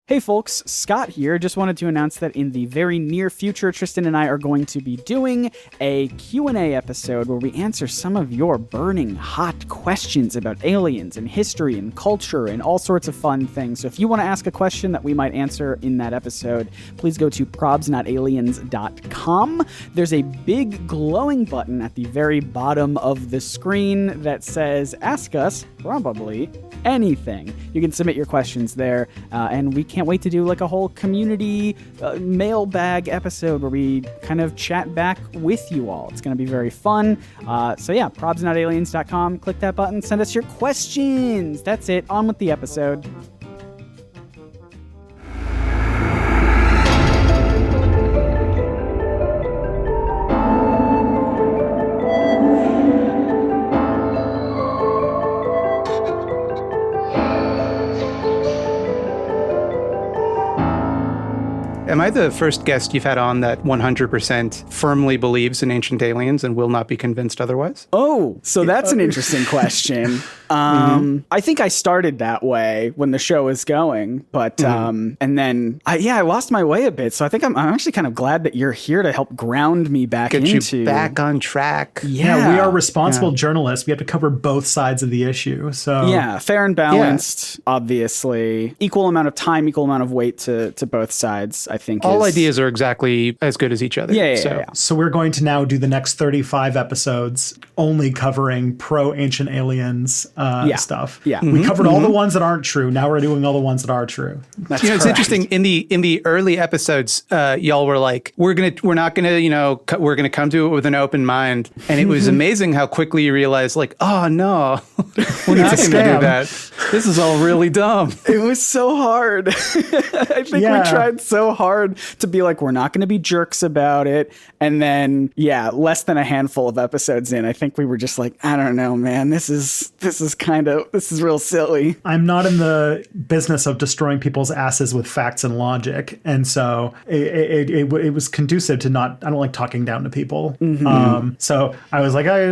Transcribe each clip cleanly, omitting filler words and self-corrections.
Hey folks, Scott here. Just wanted to announce that in the very near future, Tristan and I are going to be doing a Q&A episode where we answer some of your burning hot questions about aliens and history and culture and all sorts of fun things. So if you want to ask a question that we might answer in that episode, please go to probsnotaliens.com. There's a big glowing button at the very bottom of the screen that says, ask us probably anything. You can submit your questions there, and we can't wait to do like a whole community mailbag episode where we kind of chat back with you all. It's going to be very fun. So yeah, probsnotaliens.com. Click that button. Send us your questions. That's it. On with the episode. Am I the first guest you've had on that 100% firmly believes in ancient aliens and will not be convinced otherwise? Oh, so that's an interesting question. I think I started that way when the show was going, but and then I lost my way a bit. So I think I'm actually kind of glad that you're here to help ground me back Get you back on track. Yeah, we are responsible journalists. We have to cover both sides of the issue. So yeah, fair and balanced, obviously. Equal amount of time, equal amount of weight to both sides, I think. All ideas are exactly as good as each other. Yeah. So we're going to now do the next 35 episodes only covering pro-ancient aliens stuff. Yeah. We covered all the ones that aren't true. Now we're doing all the ones that are true. That's it's interesting. In the early episodes, y'all were like, we're gonna come to it with an open mind, and it was amazing how quickly you realized, like, oh no, we're not gonna do that. This is all really dumb. It was so hard. I think we tried so hard to be like, we're not going to be jerks about it. And then, less than a handful of episodes in, I think we were just like, I don't know, man, this is real silly. I'm not in the business of destroying people's asses with facts and logic. And so it was conducive to I don't like talking down to people. So I was like, I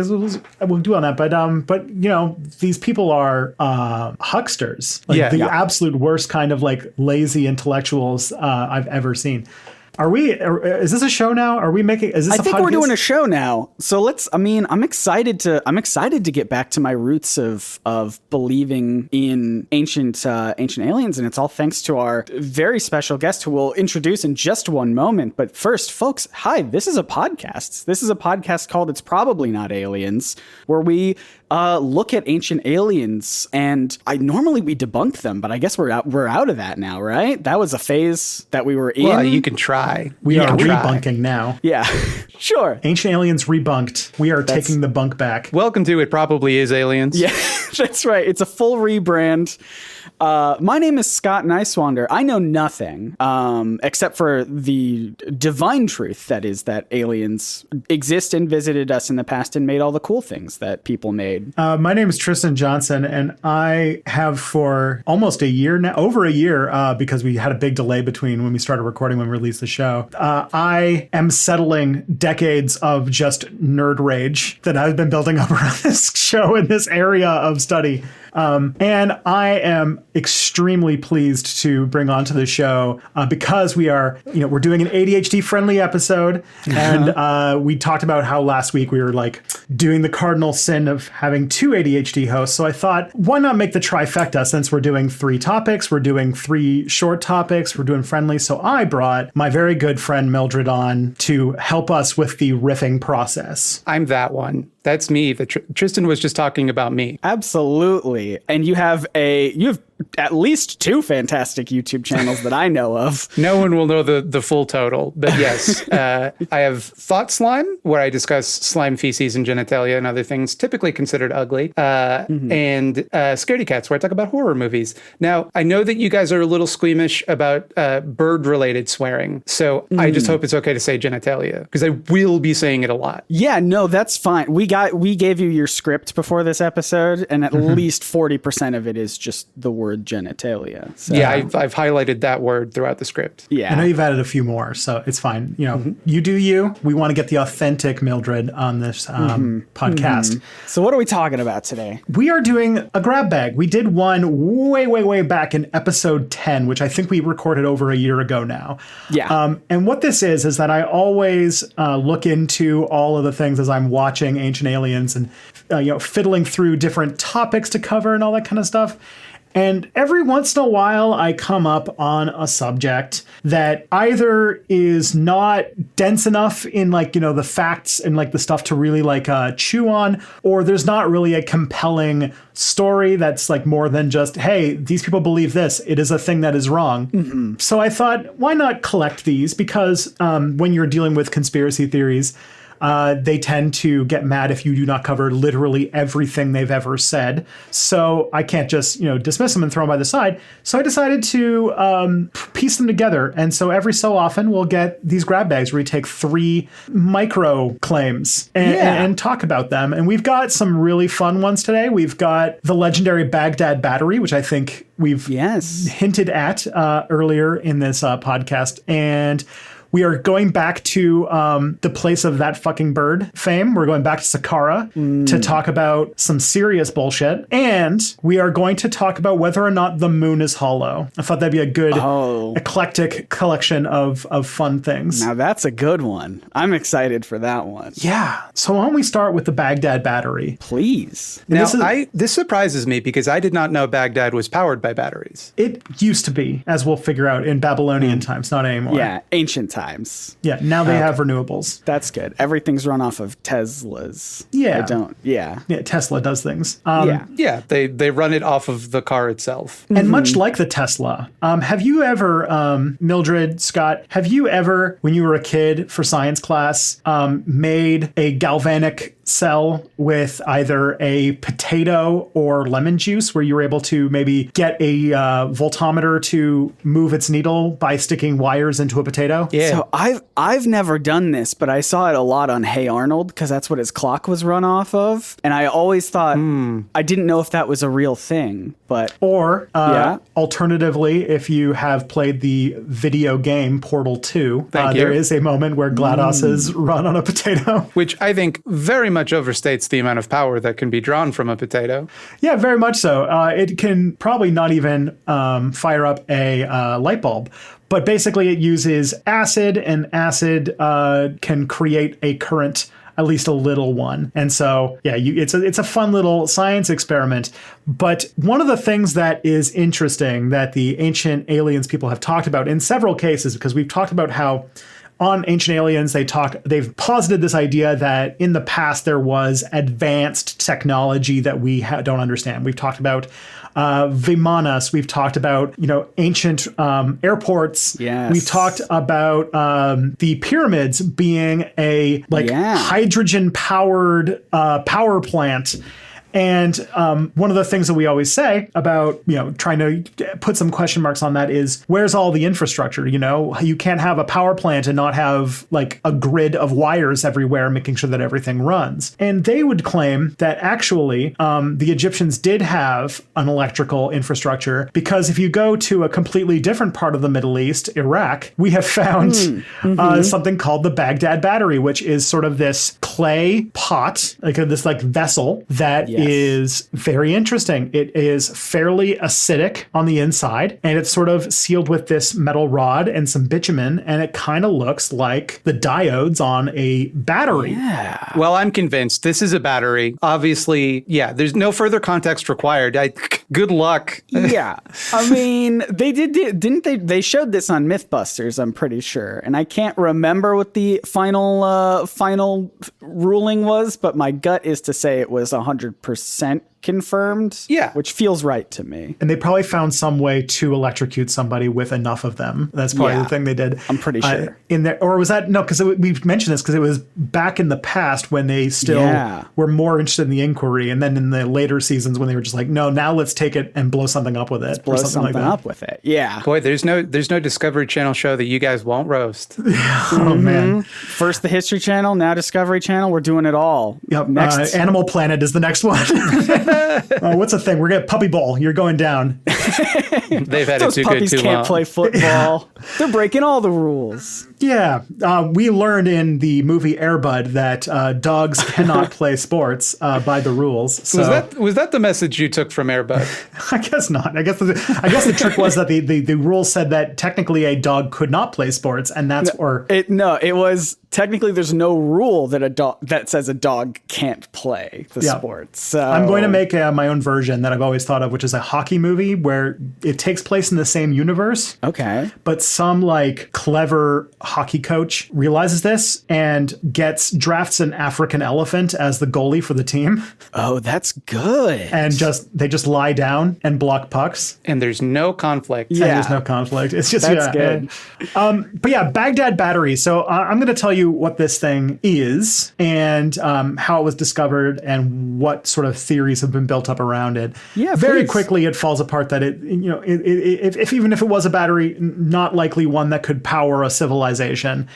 will do on that. But you know, these people are hucksters, like the absolute worst kind of like lazy intellectuals I've ever seen. Is this a show now? Are we making, is this a podcast? I think we're doing a show now. So I'm excited to get back to my roots of believing in ancient aliens. And it's all thanks to our very special guest who we'll introduce in just one moment. But first, folks, hi, this is a podcast. This is a podcast called It's Probably Not Aliens, where we look at ancient aliens, and normally we debunk them, but I guess we're out of that now, right? That was a phase that we were in. Well, you can try. We are rebunking now. Yeah, sure. Ancient aliens rebunked. We are taking the bunk back. Welcome to It Probably Is Aliens. Yeah, that's right. It's a full rebrand. My name is Scott Niswander. I know nothing except for the divine truth that is that aliens exist and visited us in the past and made all the cool things that people made. My name is Tristan Johnson, and I have for almost a year now, over a year, because we had a big delay between when we started recording when we released the show. I am settling decades of just nerd rage that I've been building up around this show in this area of study. And I am extremely pleased to bring onto the show because we're doing an ADHD friendly episode. And we talked about how last week we were like doing the cardinal sin of having two ADHD hosts. So I thought, why not make the trifecta since we're doing 3 topics? We're doing 3 short topics. We're doing friendly. So I brought my very good friend Mildred on to help us with the riffing process. I'm that one. That's me. Tristan was just talking about me. Absolutely. And you have at least 2 fantastic YouTube channels that I know of. No one will know the full total, but yes, I have Thought Slime, where I discuss slime feces and genitalia and other things typically considered ugly, and Scaredy Cats, where I talk about horror movies. Now, I know that you guys are a little squeamish about bird-related swearing, so I just hope it's okay to say genitalia, because I will be saying it a lot. Yeah, no, that's fine. We gave you your script before this episode, and at least 40% of it is just the word word genitalia. So, Yeah, I've highlighted that word throughout the script. yeah. I know you've added a few more, so it's fine. You know, you do you. We want to get the authentic Mildred on this podcast. So what are we talking about today? We are doing a grab bag. We did one way back in episode 10, which I think we recorded over a year ago now. Yeah. And what this is that I always look into all of the things as I'm watching Ancient Aliens and, fiddling through different topics to cover and all that kind of stuff. And every once in a while, I come up on a subject that either is not dense enough in the facts and the stuff to really chew on, or there's not really a compelling story that's more than just, hey, these people believe this. It is a thing that is wrong. So I thought, why not collect these? Because when you're dealing with conspiracy theories, they tend to get mad if you do not cover literally everything they've ever said. So I can't just, dismiss them and throw them by the side. So I decided to piece them together. And so every so often we'll get these grab bags where we take 3 micro claims and talk about them. And we've got some really fun ones today. We've got the legendary Baghdad Battery, which I think we've hinted at earlier in this podcast. And we are going back to the place of that fucking bird fame. We're going back to Saqqara to talk about some serious bullshit. And we are going to talk about whether or not the moon is hollow. I thought that'd be a good eclectic collection of fun things. Now that's a good one. I'm excited for that one. Yeah. So why don't we start with the Baghdad Battery? Please. Now, this surprises me because I did not know Baghdad was powered by batteries. It used to be, as we'll figure out, in Babylonian times, not anymore. Yeah, ancient times. Yeah, now they have renewables. That's good. Everything's run off of Teslas. Yeah. Yeah, Tesla does things. Yeah, they run it off of the car itself. And much like the Tesla, have you ever, Mildred, Scott, have you ever, when you were a kid for science class, made a galvanic cell with either a potato or lemon juice where you were able to maybe get a voltmeter to move its needle by sticking wires into a potato? Yeah. So I've never done this, but I saw it a lot on Hey Arnold because that's what his clock was run off of. And I always thought, I didn't know if that was a real thing, but... Or, alternatively, if you have played the video game Portal 2, there is a moment where GLaDOS is run on a potato. Which I think very much overstates the amount of power that can be drawn from a potato. Yeah, very much so. It can probably not even fire up a light bulb. But basically it uses acid, and acid can create a current, at least a little one. And so, yeah, it's a fun little science experiment. But one of the things that is interesting that the Ancient Aliens people have talked about in several cases, because we've talked about how on Ancient Aliens, they've posited this idea that in the past there was advanced technology that we don't understand. We've talked about Vimanas. We've talked about, ancient airports. Yes. We've talked about the pyramids being a hydrogen-powered power plant. And one of the things that we always say about, trying to put some question marks on that is, where's all the infrastructure? You can't have a power plant and not have a grid of wires everywhere, making sure that everything runs. And they would claim that actually the Egyptians did have an electrical infrastructure, because if you go to a completely different part of the Middle East, Iraq, we have found something called the Baghdad Battery, which is sort of this clay pot, this vessel that is very interesting. It is fairly acidic on the inside, and it's sort of sealed with this metal rod and some bitumen, and it kind of looks like the diodes on a battery. Yeah. Well, I'm convinced this is a battery. Obviously, there's no further context required. Good luck. Yeah. I mean, didn't they? They showed this on Mythbusters, I'm pretty sure. And I can't remember what the final ruling was, but my gut is to say it was 100% confirmed. Yeah. Which feels right to me. And they probably found some way to electrocute somebody with enough of them. That's probably the thing they did. I'm pretty sure. In there, or was that, no, because we've mentioned this because it was back in the past when they still were more interested in the inquiry. And then in the later seasons when they were just like, no, now let's take it and blow something up with it. Blow something up with it. Yeah. Boy, there's no Discovery Channel show that you guys won't roast. Oh, man. First the History Channel, now Discovery Channel. We're doing it all. Yep. Next. Animal Planet is the next one. What's the thing? We're going to puppy bowl. You're going down. They've had Those it too good puppies too can't long. play football. They're breaking all the rules. Yeah. We learned in the movie Air Bud that dogs cannot play sports by the rules. So Was that the message you took from Airbud? I guess not. I guess the trick was that the rule said that technically a dog could not play sports, and that's It was technically there's no rule that a dog that says a dog can't play the sport. So I'm going to make my own version that I've always thought of, which is a hockey movie where it takes place in the same universe. Okay. But some like clever hockey coach realizes this and drafts an African elephant as the goalie for the team. Oh, that's good. And they just lie down and block pucks. And there's no conflict. And there's no conflict. It's just That's good. But yeah, Baghdad Battery. So I'm going to tell you what this thing is and how it was discovered and what sort of theories have been built up around it. Yeah, very please. quickly it falls apart that if even if it was a battery, not likely one that could power a civilization.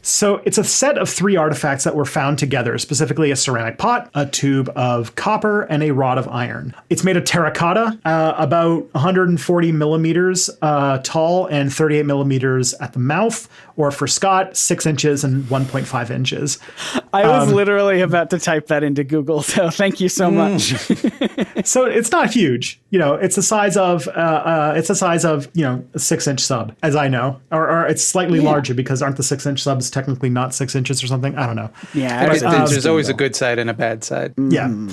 So it's a set of 3 artifacts that were found together, specifically a ceramic pot, a tube of copper, and a rod of iron. It's made of terracotta, about 140 millimeters tall and 38 millimeters at the mouth, or for Scott, 6 inches and 1.5 inches. I was literally about to type that into Google, so thank you so much. So it's not huge. It's the size of a 6-inch sub, as I know, or it's slightly larger because aren't the 6-inch subs technically not 6 inches or something? I don't know. Yeah, There's always a good side and a bad side. Yeah.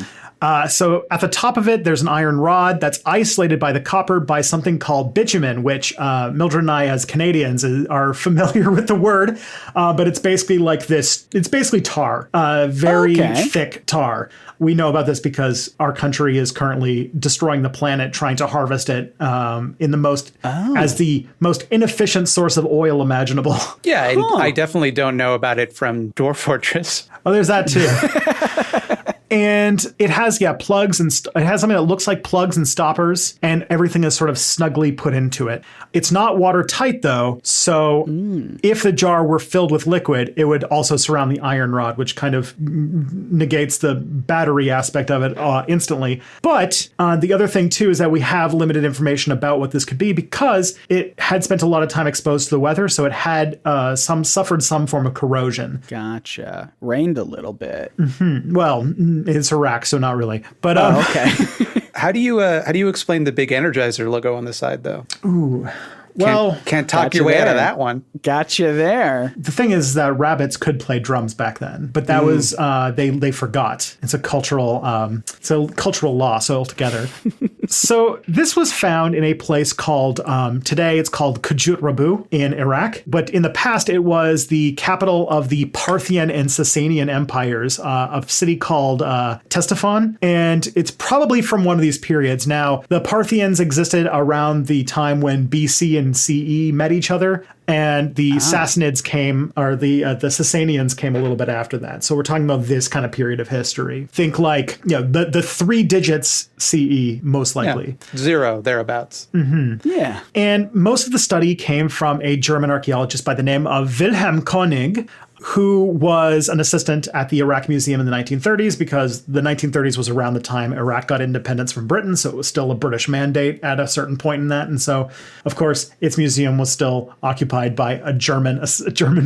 So at the top of it, there's an iron rod that's isolated by the copper by something called bitumen, which Mildred and I, as Canadians, are familiar with the word. But it's basically like this. It's basically tar, very thick tar. We know about this because our country is currently destroying the planet, trying to harvest it as the most inefficient source of oil imaginable. Yeah, I definitely don't know about it from Dwarf Fortress. Oh, there's that too. And it has, plugs and it has something that looks like plugs and stoppers, and everything is sort of snugly put into it. It's not watertight though, so if the jar were filled with liquid, it would also surround the iron rod, which kind of negates the battery aspect of it instantly. But the other thing too is that we have limited information about what this could be because it had spent a lot of time exposed to the weather, so it had suffered some form of corrosion. Gotcha. Rained a little bit. Well, it's Iraq, so not really. But Okay. How do you explain the big Energizer logo on the side though? ooh. Well, Can't talk Gotcha your way out of there. that one. Gotcha there. the thing is that rabbits could play drums back then, but that was they forgot. It's a cultural loss altogether. So this was found in a place called today it's called Kujut Rabu in Iraq, but in the past it was the capital of the Parthian and Sasanian empires, a city called Ctesiphon, and it's probably from one of these periods. Now the Parthians existed around the time when BC and CE met each other, and the Sassanids came, or the Sasanians came a little bit after that. So we're talking about this kind of period of history. Think like the 3 digits CE most likely. Yeah. 0 thereabouts. Yeah. And most of the study came from a German archaeologist by the name of Wilhelm Koenig, who was an assistant at the Iraq Museum in the 1930s, because the 1930s was around the time Iraq got independence from Britain, so it was still a British mandate at a certain point in that. And so, of course, its museum was still occupied by a German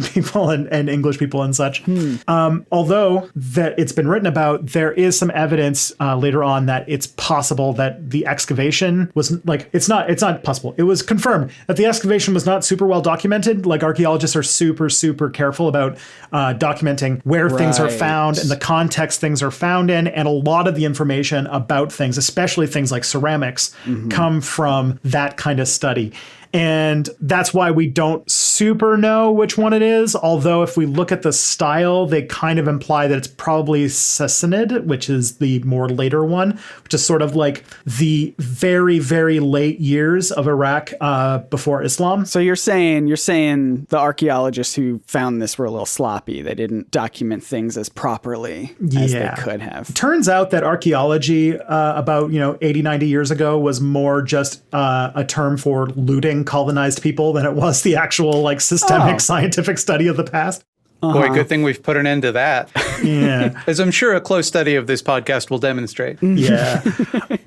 people and English people and such. Although that it's been written about, there is some evidence later on that it's possible that the excavation was it's not possible. It was confirmed that the excavation was not super well documented. Like, archaeologists are super, super careful about documenting where things are found and the context things are found in, and a lot of the information about things, especially things like ceramics, come from that kind of study. And that's why we don't super know which one it is. Although if we look at the style, they kind of imply that it's probably Sassanid, which is the more later one, which is sort of like the very, very late years of Iraq before Islam. So you're saying the archaeologists who found this were a little sloppy. They didn't document things as properly as they could have. Turns out that archaeology about 80, 90 years ago was more just a term for looting colonized people than it was the actual systemic scientific study of the past. Boy, good thing we've put an end to that. Yeah. As I'm sure a close study of this podcast will demonstrate. Yeah.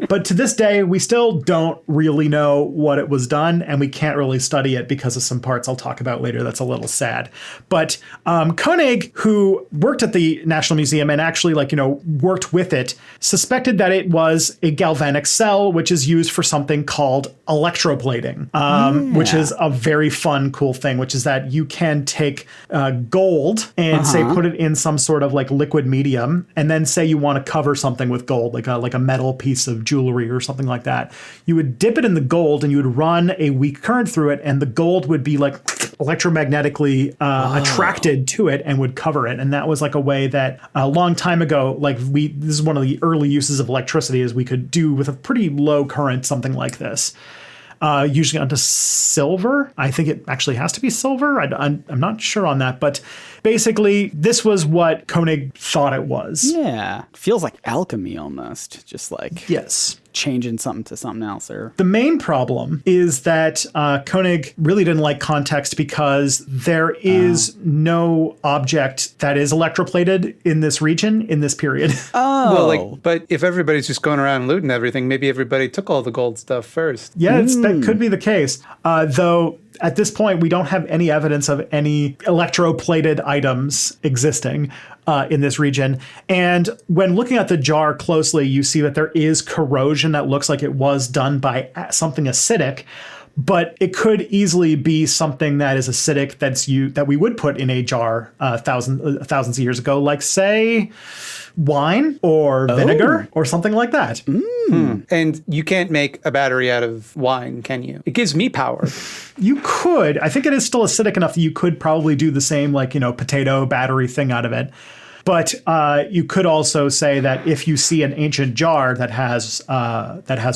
But to this day, we still don't really know what it was done, and we can't really study it because of some parts I'll talk about later. That's a little sad. But Koenig, who worked at the National Museum and actually, worked with it, suspected that it was a galvanic cell, which is used for something called electroplating, which is a very fun, cool thing, which is that you can take gold and say put it in some sort of liquid medium, and then say you want to cover something with gold, like a metal piece of jewelry or something like that. You would dip it in the gold and you would run a weak current through it, and the gold would be electromagnetically attracted to it and would cover it. And that was a way that a long time ago, this is one of the early uses of electricity, is we could do with a pretty low current something like this. Usually onto silver. I think it actually has to be silver. I'm not sure on that, but basically this was what Koenig thought it was. Yeah. Feels like alchemy almost. Just yes. Changing something to something else. Or the main problem is that Koenig really didn't like context, because there is no object that is electroplated in this region in this period. Well, but if everybody's just going around looting everything, maybe everybody took all the gold stuff first. Yeah, that could be the case. Though at this point, we don't have any evidence of any electroplated items existing in this region. And when looking at the jar closely, you see that there is corrosion that looks like it was done by something acidic. But it could easily be something that is acidic that we would put in a jar thousands of years ago, like, say, wine or vinegar or something like that. And you can't make a battery out of wine, can you? It gives me power. You could. I think it is still acidic enough that you could probably do the same, potato battery thing out of it. But you could also say that if you see an ancient jar that has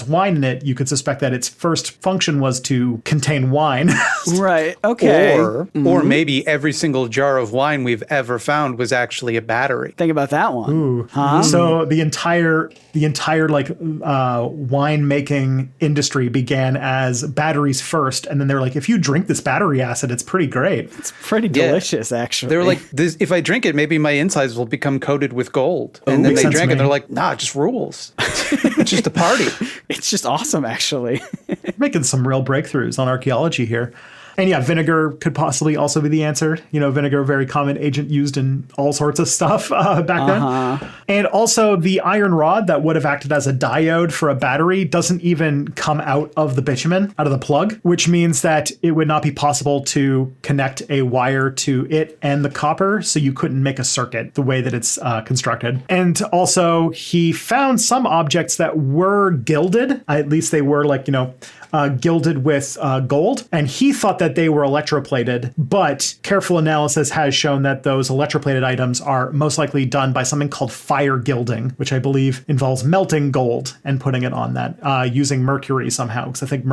wine in it, you could suspect that its first function was to contain wine. Right. Okay. Or maybe every single jar of wine we've ever found was actually a battery. Think about that one. Ooh. Huh? So the entire wine making industry began as batteries first, and then they're like, if you drink this battery acid, it's pretty great. It's pretty delicious, actually. They were like, if I drink it, maybe my insides will become coated with gold. And then they drank it and they're like, nah, it just rules. It's just a party. It's just awesome, actually. Making some real breakthroughs on archaeology here. And yeah, vinegar could possibly also be the answer. Vinegar, a very common agent used in all sorts of stuff back then. And also the iron rod that would have acted as a diode for a battery doesn't even come out of the bitumen, out of the plug, which means that it would not be possible to connect a wire to it and the copper. So you couldn't make a circuit the way that it's constructed. And also he found some objects that were gilded. At least they were gilded with gold. And he thought that they were electroplated, but careful analysis has shown that those electroplated items are most likely done by something called fire gilding, which I believe involves melting gold and putting it on that using mercury somehow. Because I think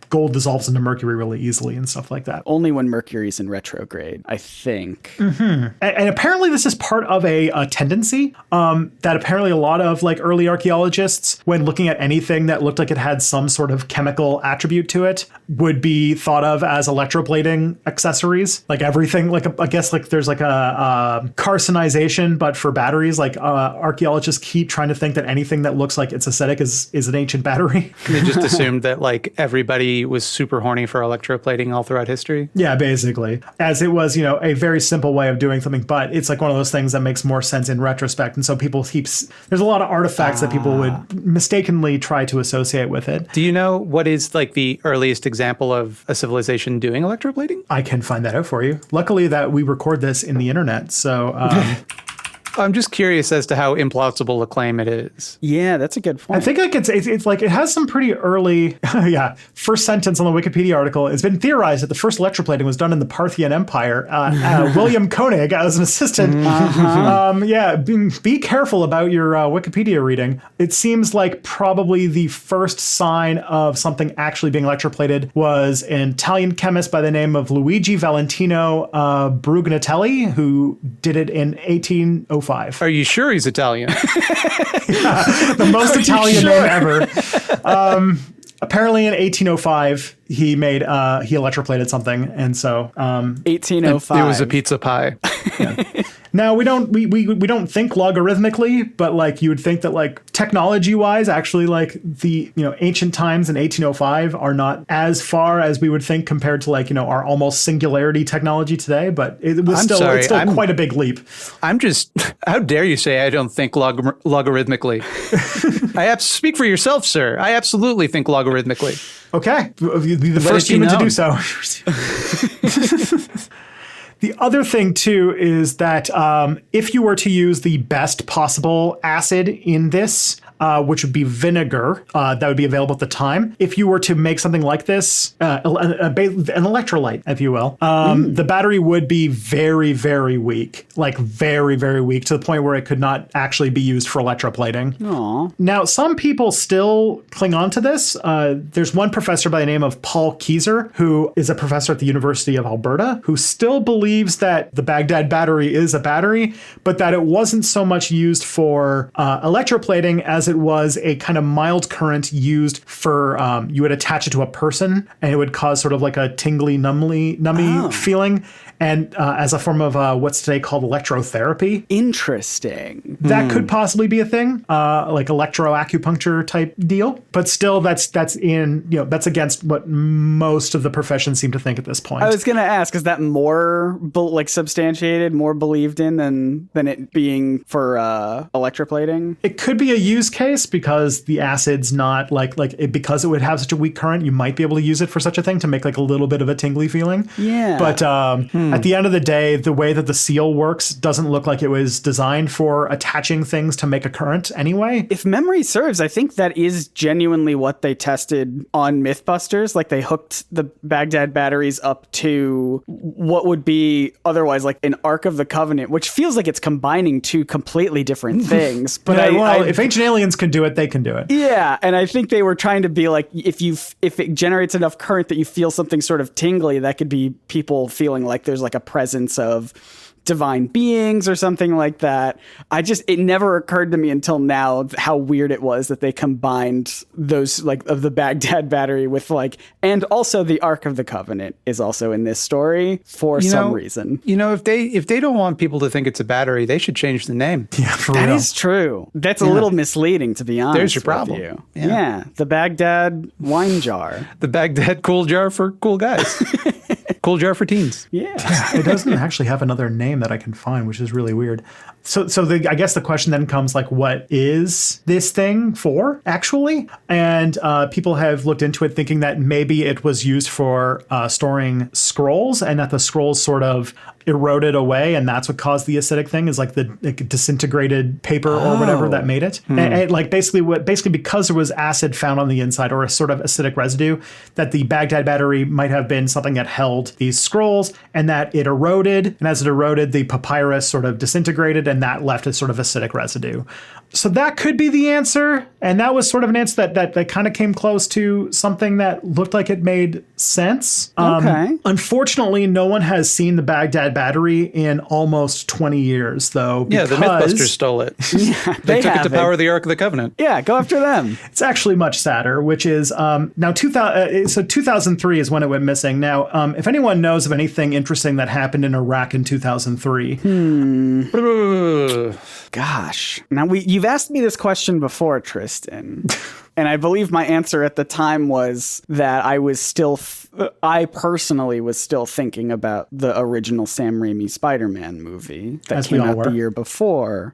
gold dissolves into mercury really easily and stuff like that. Only when Mercury's in retrograde, I think. And apparently this is part of a tendency that apparently a lot of early archaeologists, when looking at anything that looked like it had some sort of chemical attribute to it, would be thought of as electroplating accessories. Everything, I guess there's a carcinization, but for batteries, archaeologists keep trying to think that anything that looks like it's acidic is an ancient battery. They just assumed that everybody was super horny for electroplating all throughout history. Yeah, basically. As it was, a very simple way of doing something, but it's one of those things that makes more sense in retrospect. And so there's a lot of artifacts that people would mistakenly try to associate with it. Do you know what is the earliest example of a civilization doing electroplating? I can find that out for you. Luckily that we record this in the internet, so I'm just curious as to how implausible a claim it is. Yeah, that's a good point. I think I could say it's it has some pretty early, first sentence on the Wikipedia article. It's been theorized that the first electroplating was done in the Parthian Empire. William Koenig as an assistant. Be careful about your Wikipedia reading. It seems like probably the first sign of something actually being electroplated was an Italian chemist by the name of Luigi Valentino Brugnatelli, who did it in 1805. Are you sure he's Italian? The most Italian name ever. Apparently in 1805, he electroplated something. And so 1805. It was a pizza pie. Yeah. Now we don't think logarithmically, but like you would think that like technology wise, actually like the ancient times in 1805 are not as far as we would think compared to like our almost singularity technology today. But it's still quite a big leap. How dare you say I don't think logarithmically? Speak for yourself, sir. I absolutely think logarithmically. Okay, you'll be the first human to do so. The other thing, too, is that if you were to use the best possible acid in this, which would be vinegar, that would be available at the time. If you were to make something like this, an electrolyte, if you will, the battery would be very, very weak, like very, very weak, to the point where it could not actually be used for electroplating. Aww. Now, some people still cling on to this. There's one professor by the name of Paul Keyser, who is a professor at the University of Alberta, who still believes that the Baghdad Battery is a battery, but that it wasn't so much used for electroplating as it was a kind of mild current used for, you would attach it to a person and it would cause sort of like a tingly, nummy feeling. And as a form of what's today called electrotherapy. Interesting. That could possibly be a thing, like electroacupuncture type deal. But still, that's against what most of the profession seem to think at this point. I was going to ask, is that more substantiated, more believed in than it being for electroplating? It could be a use case because the acid's not because it would have such a weak current, you might be able to use it for such a thing to make like a little bit of a tingly feeling. Yeah. But at the end of the day, the way that the seal works doesn't look like it was designed for attaching things to make a current anyway. If memory serves, I think that is genuinely what they tested on Mythbusters. Like they hooked the Baghdad batteries up to what would be otherwise like an Ark of the Covenant, which feels like it's combining two completely different things. But if ancient aliens can do it, they can do it. Yeah, and I think they were trying to be like, if it generates enough current that you feel something sort of tingly, that could be people feeling like there's like a presence of divine beings or something like that. It never occurred to me until now how weird it was that they combined those, like, of the Baghdad Battery with like, and also the Ark of the Covenant is also in this story for some reason. If they don't want people to think it's a battery, they should change the name. Yeah, for real. That is true. That's a little misleading, to be honest. There's your problem. You. Yeah, the Baghdad wine jar. The Baghdad cool jar for cool guys. Cool jar for teens. Yeah. It doesn't actually have another name that I can find, which is really weird. So I guess the question then comes like, what is this thing for actually? And people have looked into it thinking that maybe it was used for storing scrolls and that the scrolls sort of eroded away, and that's what caused the acidic thing, is like the disintegrated paper or whatever that made it. And like basically because there was acid found on the inside, or a sort of acidic residue, that the Baghdad Battery might have been something that held these scrolls, and that it eroded, and as it eroded, the papyrus sort of disintegrated, and that left a sort of acidic residue. So that could be the answer, and that was sort of an answer that kind of came close to something that looked like it made sense. Okay. Unfortunately, no one has seen the Baghdad Battery in almost 20 years, though. Yeah, the Mythbusters stole it. They took it to power the Ark of the Covenant. Yeah, go after them. It's actually much sadder, which is now 2003 is when it went missing. Now, if anyone knows of anything interesting that happened in Iraq in 2003. Gosh. Now, you've asked me this question before, Tristan. And I believe my answer at the time was that I personally was still thinking about the original Sam Raimi Spider-Man movie that came out the year before.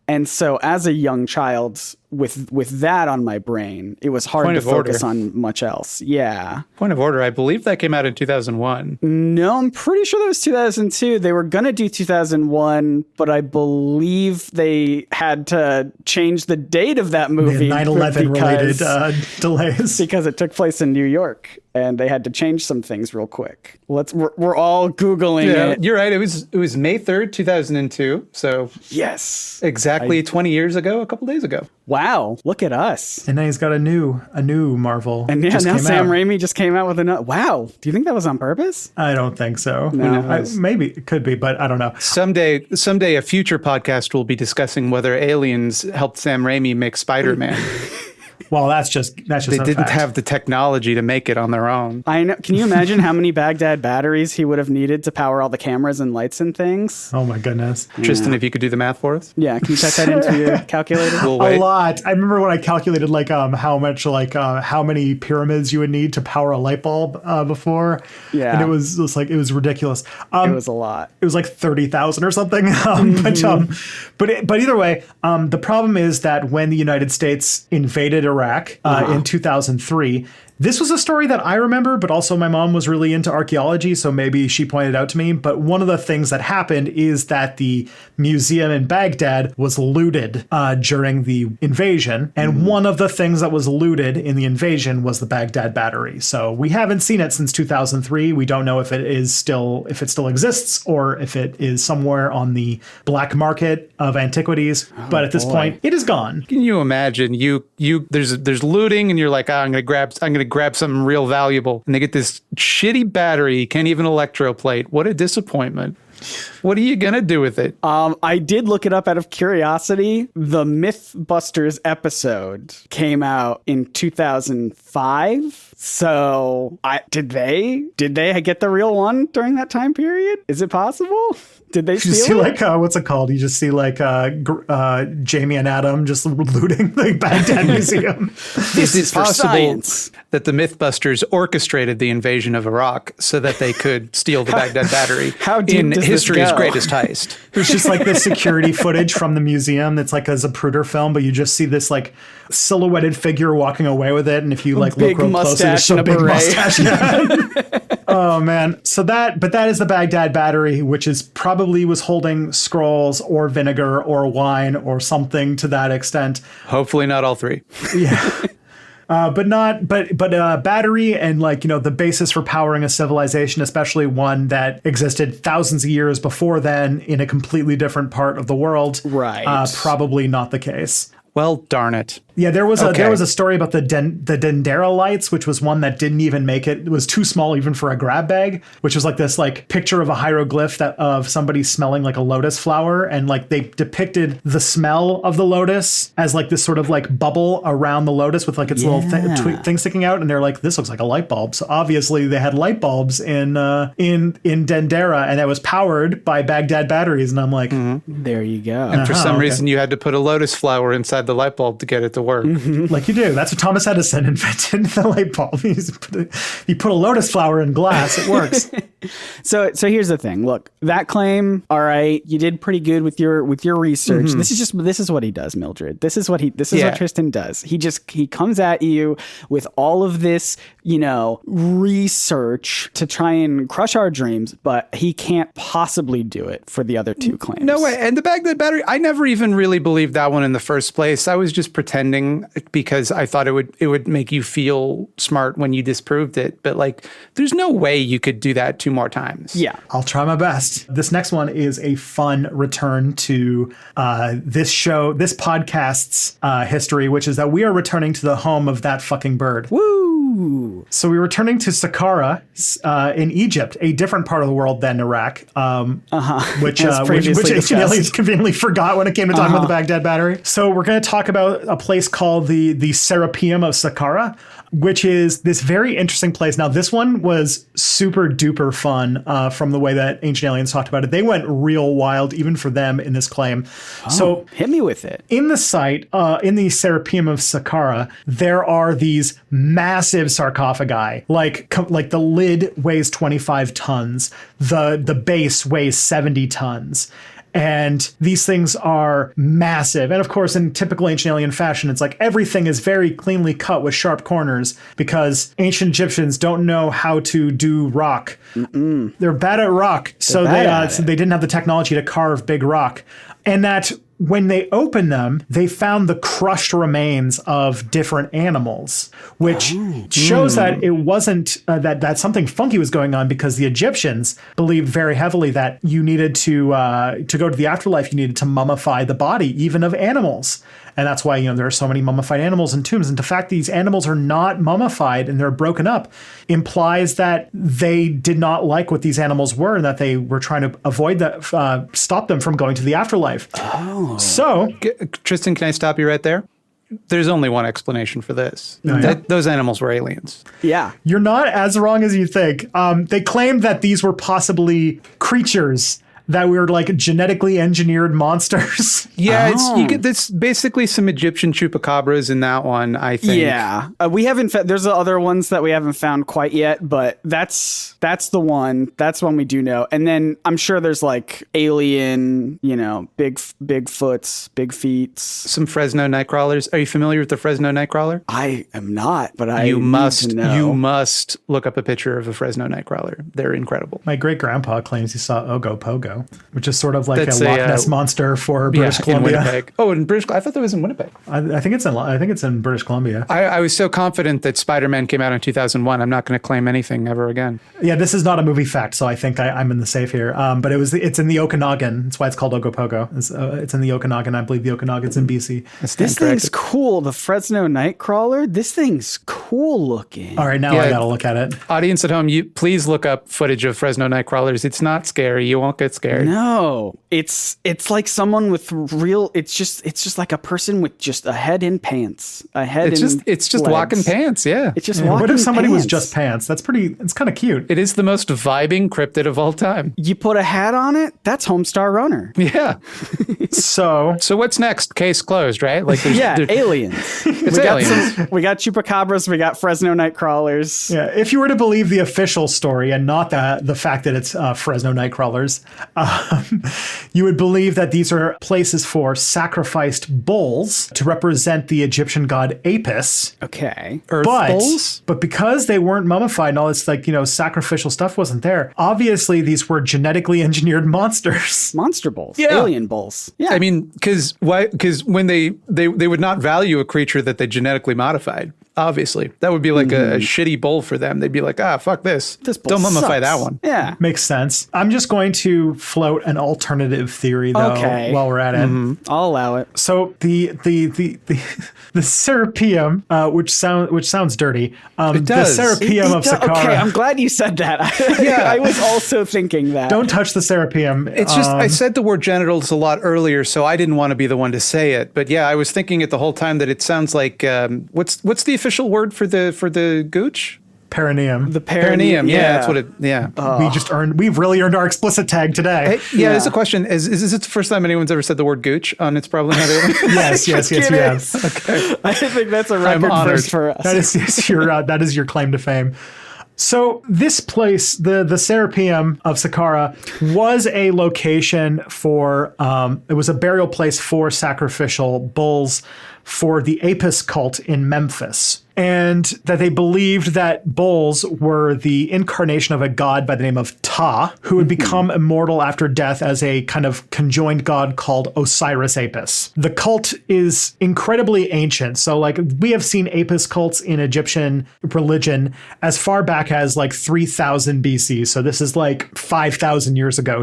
And so as a young child with that on my brain, it was hard to focus on much else. Yeah. Point of order. I believe that came out in 2001. No, I'm pretty sure that was 2002. They were going to do 2001, but I believe they had to change the date of that movie. 9/11 related delays. Because it took place in New York and they had to change some things real quick. We're all Googling it. You're right. It was May 3rd, 2002. So yes, exactly 20 years ago, a couple days ago. Wow, look at us. And now he's got a new Marvel. And yeah, now Sam Raimi just came out with another. Wow, do you think that was on purpose? I don't think so. No. Maybe it could be, but I don't know. Someday a future podcast will be discussing whether aliens helped Sam Raimi make Spider-Man. Well, that's just They a didn't fact. have the technology to make it on their own. I know. Can you imagine how many Baghdad batteries he would have needed to power all the cameras and lights and things? Oh my goodness. Tristan, if you could do the math for us. Yeah, can you type that into your calculator? We'll A wait. lot. I remember when I calculated like how much how many pyramids you would need to power a light bulb before. Yeah. And it was it was ridiculous. It was a lot. It was like 30,000 or something. But either way, the problem is that when the United States invaded Iraq in 2003, this was a story that I remember, but also my mom was really into archaeology, so maybe she pointed out to me. But one of the things that happened is that the museum in Baghdad was looted during the invasion. And one of the things that was looted in the invasion was the Baghdad Battery. So we haven't seen it since 2003. We don't know if it still exists or if it is somewhere on the black market of antiquities. But at this point, it is gone. Can you imagine there's looting and you're like, I'm gonna grab something real valuable, and they get this shitty battery, you can't even electroplate. What a disappointment. What are you gonna do with it? I did look it up out of curiosity. The Mythbusters episode came out in 2005. So did they get the real one during that time period? Is it possible? Did they You steal see it? what's it called? You just see Jamie and Adam just looting the Baghdad Museum. Is it for possible science. that the Mythbusters orchestrated the invasion of Iraq so that they could steal the Baghdad Battery how deep in does this history's go? greatest heist? There's just like the security footage from the museum that's like a Zapruder film, but you just see this like silhouetted figure walking away with it, and if you like big look real closely, mustache there's and a big beret. mustache. Yeah. Oh man. But that is the Baghdad Battery, which is probably was holding scrolls or vinegar or wine or something to that extent. Hopefully not all three. Yeah. But battery and the basis for powering a civilization, especially one that existed thousands of years before then in a completely different part of the world. Right. Probably not the case. Well, darn it. Yeah, there was Okay. a story about the Dendera lights, which was one that didn't even make it. It was too small even for a grab bag, which was like this picture of a hieroglyph of somebody smelling like a lotus flower, and they depicted the smell of the lotus as this sort of bubble around the lotus with its little thing sticking out, and they're like, this looks like a light bulb. So obviously they had light bulbs in Dendera, and that was powered by Baghdad batteries, and I'm like, There you go. And for some okay. reason, you had to put a lotus flower inside the light bulb to get it to work. like you do. That's what Thomas Edison invented, the light bulb. You put a lotus flower in glass, it works. So here's the thing. Look, that claim, all right, you did pretty good with your research. This is what he does, Mildred. This is what Tristan does. He comes at you with all of this, research to try and crush our dreams, but he can't possibly do it for the other two claims. No way. And the Baghdad Battery, I never even really believed that one in the first place. I was just pretending because I thought it would make you feel smart when you disproved it. But there's no way you could do that 2 more times. Yeah. I'll try my best. This next one is a fun return to this podcast's history, which is that we are returning to the home of that fucking bird. Woo! So we're returning to Saqqara in Egypt, a different part of the world than Iraq, which As previously Ancient discussed. Aliens conveniently forgot when it came to talking about the Baghdad Battery. So we're going to talk about a place called the Serapeum of Saqqara, which is this very interesting place. Now, this one was super duper fun from the way that Ancient Aliens talked about it. They went real wild, even for them, in this claim. So Hit me with it. in the site, in the Serapeum of Saqqara, there are these massive sarcophagi. Like the lid weighs 25 tons. The base weighs 70 tons. And these things are massive. And of course, in typical ancient alien fashion, it's like everything is very cleanly cut with sharp corners because ancient Egyptians don't know how to do rock. They're bad at rock. So they didn't have the technology to carve big rock. And that when they opened them, they found the crushed remains of different animals, which shows that it wasn't that something funky was going on, because the Egyptians believed very heavily that you needed to go to the afterlife, you needed to mummify the body, even of animals. And that's why, there are so many mummified animals in tombs. And the fact these animals are not mummified and they're broken up implies that they did not like what these animals were and that they were trying to avoid that, stop them from going to the afterlife. So, Tristan, can I stop you right there? there's only one explanation for this. yeah. Those animals were aliens. Yeah. You're not as wrong as you think. They claimed that these were possibly creatures that were like genetically engineered monsters. Yeah, Oh. you get this basically some Egyptian chupacabras in that one, I think. Yeah, we haven't. There's other ones that we haven't found quite yet, but that's the one. That's one we do know. And then I'm sure there's like alien, big foots, big feet. Some Fresno nightcrawlers. Are you familiar with the Fresno nightcrawler? I am not, but I You need must to know. you must look up a picture of a Fresno nightcrawler. They're incredible. My great grandpa claims he saw Ogopogo, which is sort of like That's a Loch a, Ness monster for British in Columbia. Winnipeg. Oh, in British. I thought that was in Winnipeg. I think it's in British Columbia. I was so confident that Spider-Man came out in 2001. I'm not going to claim anything ever again. Yeah, this is not a movie fact, so I think I'm in the safe here. But it's in the Okanagan. That's why it's called Ogopogo. It's in the Okanagan. I believe the Okanagan's in BC. This thing's cool. The Fresno Nightcrawler. This thing's cool looking. All right, now I gotta look at it. Audience at home, you please look up footage of Fresno nightcrawlers. It's not scary. You won't get scared. No, it's like someone with real. It's just like a person with just a head in pants. It's just walking pants. Yeah. It's just Yeah, walking. what if somebody was pants. just pants? It's kind of cute. It is the most vibing cryptid of all time. You put a hat on it. That's Homestar Runner. Yeah. So So what's next? Case closed, right? Like Yeah, aliens. It's aliens. We got chupacabras. We got Fresno Nightcrawlers. yeah, if you were to believe the official story and not the fact that it's Fresno Nightcrawlers, you would believe that these are places for sacrificed bulls to represent the Egyptian god Apis. Okay. Earth bulls? But because they weren't mummified and all this sacrificial stuff wasn't there, obviously these were genetically engineered monsters. Monster bulls. Yeah. Alien bulls. Yeah. I mean, because when they would not value a creature that they genetically modified. Obviously, that would be like a shitty bull for them. They'd be like, fuck this. This bull Don't mummify sucks. that one. Yeah. Makes sense. I'm just going to float an alternative theory though while we're at it. I'll allow it. So the Serapeum, which sounds dirty. It does. The Serapeum of Saqqara. Okay, I'm glad you said that. Yeah. I was also thinking that. Don't touch the Serapeum. It's just I said the word genitals a lot earlier, so I didn't want to be the one to say it. But yeah, I was thinking it the whole time that it sounds like what's the official word for the gooch? Perineum. The Perineum. Yeah, that's what it. Yeah. We've really earned our explicit tag today. Hey, yeah, there's a question. Is this the first time anyone's ever said the word gooch on It's Probably Not Alien? Yes, we have. Okay. I think that's a record honored. first for us. That is your claim to fame. So this place, the Serapeum of Saqqara, was a location for, it was a burial place for sacrificial bulls for the Apis cult in Memphis. And that they believed that bulls were the incarnation of a god by the name of Ptah, who would become immortal after death as a kind of conjoined god called Osiris Apis. The cult is incredibly ancient. So like we have seen Apis cults in Egyptian religion as far back as like 3000 BC. So this is like 5,000 years ago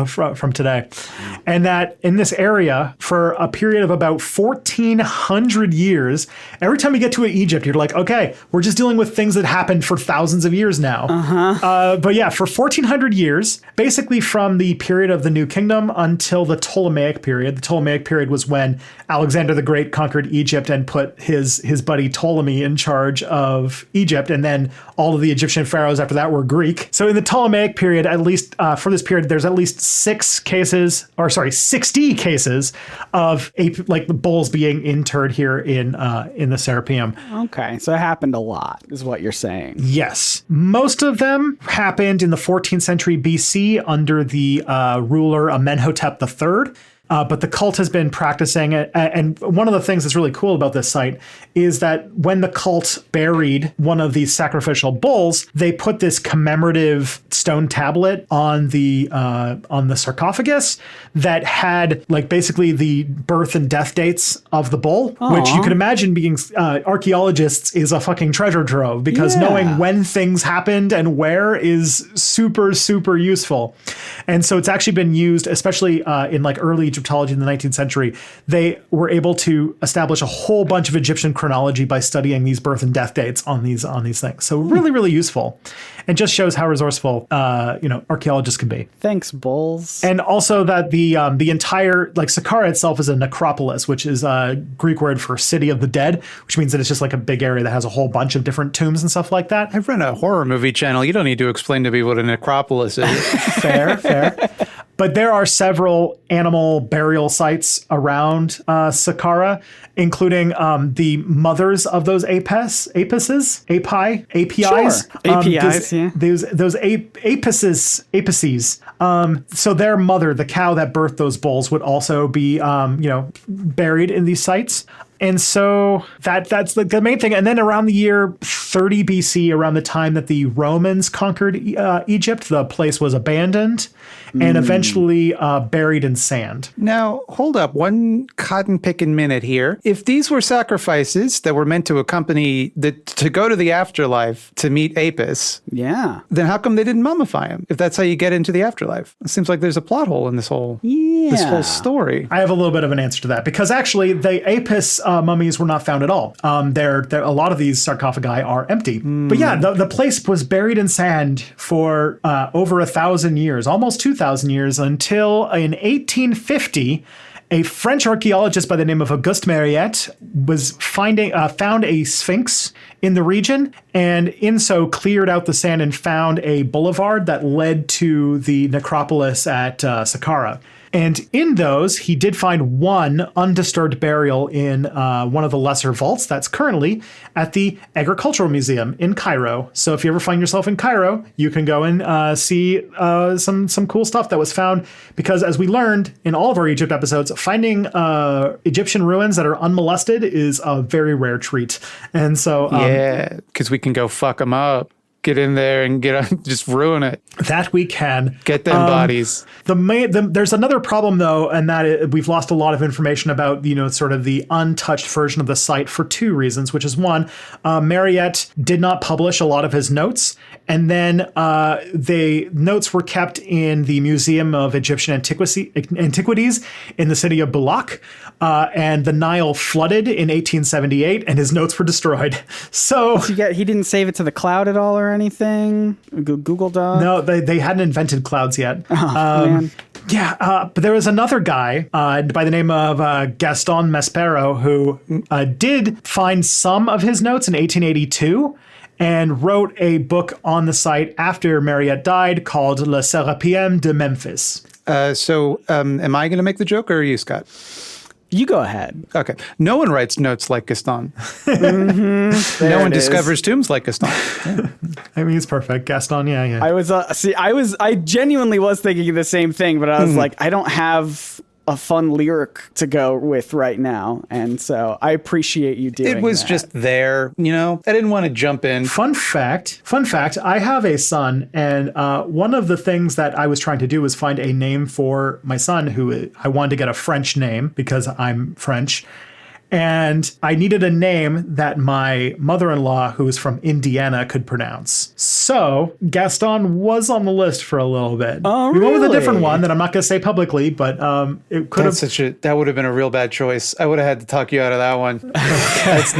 from today. And that in this area for a period of about 1400 years, every time you get to Egypt, you're like, okay, we're just dealing with things that happened for thousands of years now. But yeah, for 1400 years, basically from the period of the New Kingdom until the Ptolemaic period. The Ptolemaic period was when Alexander the Great conquered Egypt and put his buddy Ptolemy in charge of Egypt. And then all of the Egyptian pharaohs after that were Greek. So in the Ptolemaic period, at least for this period, there's at least 60 cases of like the bulls being interred here in the Serapeum. Okay, so it happened a lot, is what you're saying. Yes. Most of them happened in the 14th century BC under the ruler Amenhotep III. But the cult has been practicing it. And one of the things that's really cool about this site is that when the cult buried one of these sacrificial bulls, they put this commemorative stone tablet on the sarcophagus that had like basically the birth and death dates of the bull, which you could imagine being archaeologists is a fucking treasure trove because knowing when things happened and where is super, super useful. And so it's actually been used, especially in like early Egyptology in the 19th century. They were able to establish a whole bunch of Egyptian chronology by studying these birth and death dates on these things. So really, really useful. and just shows how resourceful, archaeologists can be. Thanks, Bulls. And also that the entire, like, Saqqara itself is a necropolis, which is a Greek word for city of the dead, which means that it's just like a big area that has a whole bunch of different tombs and stuff like that. I run a horror movie channel. You don't need to explain to me what a necropolis is. Fair. But there are several animal burial sites around Saqqara, including the mothers of those apices. Sure. APIs, yeah. Those apices. So their mother, the cow that birthed those bulls, would also be, buried in these sites. And so that's the main thing. And then around the year 30 BC, around the time that the Romans conquered Egypt, the place was abandoned and eventually buried in sand. Now, hold up one cotton picking minute here. If these were sacrifices that were meant to accompany to go to the afterlife to meet Apis, Yeah. then how come they didn't mummify him? If that's how you get into the afterlife, it seems like there's a plot hole in this whole story. I have a little bit of an answer to that because actually the Apis mummies were not found at all. They're a lot of these sarcophagi are empty. But yeah, the place was buried in sand for over 1,000 years, almost 2,000 years, until in 1850, a French archaeologist by the name of Auguste Mariette was found a sphinx in the region, and in so cleared out the sand and found a boulevard that led to the necropolis at Saqqara. And in those, he did find one undisturbed burial in one of the lesser vaults that's currently at the Agricultural Museum in Cairo. So if you ever find yourself in Cairo, you can go and see some cool stuff that was found. Because as we learned in all of our Egypt episodes, finding Egyptian ruins that are unmolested is a very rare treat. And so yeah, because we can go fuck them up. Get in there and just ruin it. That we can. Get them bodies. There's another problem though, and that we've lost a lot of information about, sort of the untouched version of the site for two reasons, which is one, Mariette did not publish a lot of his notes. And then the notes were kept in the Museum of Egyptian Antiquities in the city of Bulaq. And the Nile flooded in 1878 and his notes were destroyed. So he didn't save it to the cloud at all or anything? Google Doc? No, they hadn't invented clouds yet. Oh, man. Yeah, but there was another guy by the name of Gaston Maspero who did find some of his notes in 1882 and wrote a book on the site after Mariette died called Le Serapeum de Memphis. So am I going to make the joke or are you, Scott? You go ahead. Okay. No one writes notes like Gaston. No one discovers tombs like Gaston. Yeah. I mean, it's perfect. Gaston, yeah. I genuinely was thinking the same thing, but I was like, I don't have a fun lyric to go with right now. And so I appreciate you doing it. It was that. just there, I didn't want to jump in. Fun fact, I have a son, and one of the things that I was trying to do was find a name for my son who I wanted to get a French name because I'm French. And I needed a name that my mother-in-law, who was from Indiana, could pronounce. So Gaston was on the list for a little bit. Oh, we went with a really? different one that I'm not going to say publicly, but it could have. That would have been a real bad choice. I would have had to talk you out of that one. That's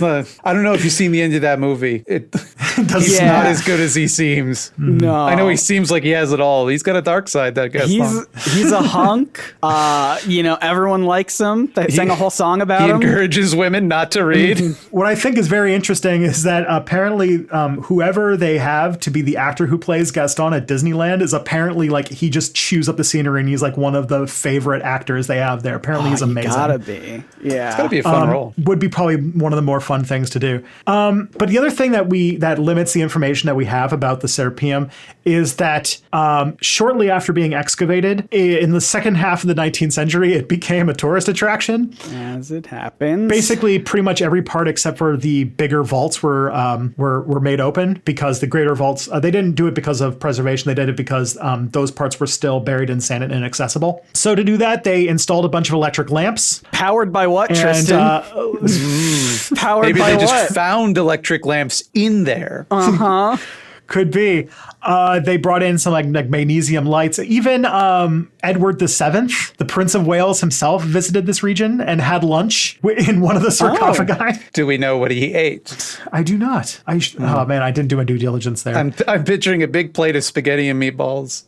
not. I don't know if you've seen the end of that movie. He's not as good as he seems. No, I know he seems like he has it all. He's got a dark side. That Gaston. He's a hunk. Everyone likes him. They sang a whole song about He him. encourages women not to read. What I think is very interesting is that apparently whoever they have to be the actor who plays Gaston at Disneyland is apparently like he just chews up the scenery and he's like one of the favorite actors they have there. Apparently he's amazing. Gotta be. Yeah. It's gotta be a fun role. Would be probably one of the more fun things to do. But the other thing that limits the information that we have about the Serapeum is that shortly after being excavated in the second half of the 19th century, it became a tourist attraction. As it happens. Basically, pretty much every part except for the bigger vaults were made open because the greater vaults, they didn't do it because of preservation. They did it because those parts were still buried in sand and inaccessible. So to do that, they installed a bunch of electric lamps. Powered by what, Tristan? Powered Maybe by they what? just found electric lamps in there. Uh-huh. Could be. They brought in some like magnesium lights. Even Edward VII, the Prince of Wales himself, visited this region and had lunch in one of the sarcophagi. Do we know what he ate? I do not. Oh man, I didn't do my due diligence there. I'm picturing a big plate of spaghetti and meatballs.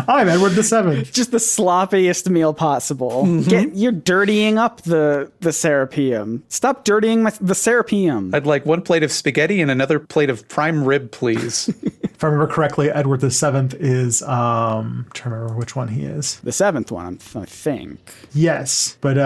I'm Edward VII. Just the sloppiest meal possible. You're dirtying up the Serapeum. Stop dirtying the Serapeum. I'd like one plate of spaghetti and another plate of prime rib, please. If I remember correctly, Edward VII is, I'm trying to remember which one he is. The seventh one, I think. Yes, but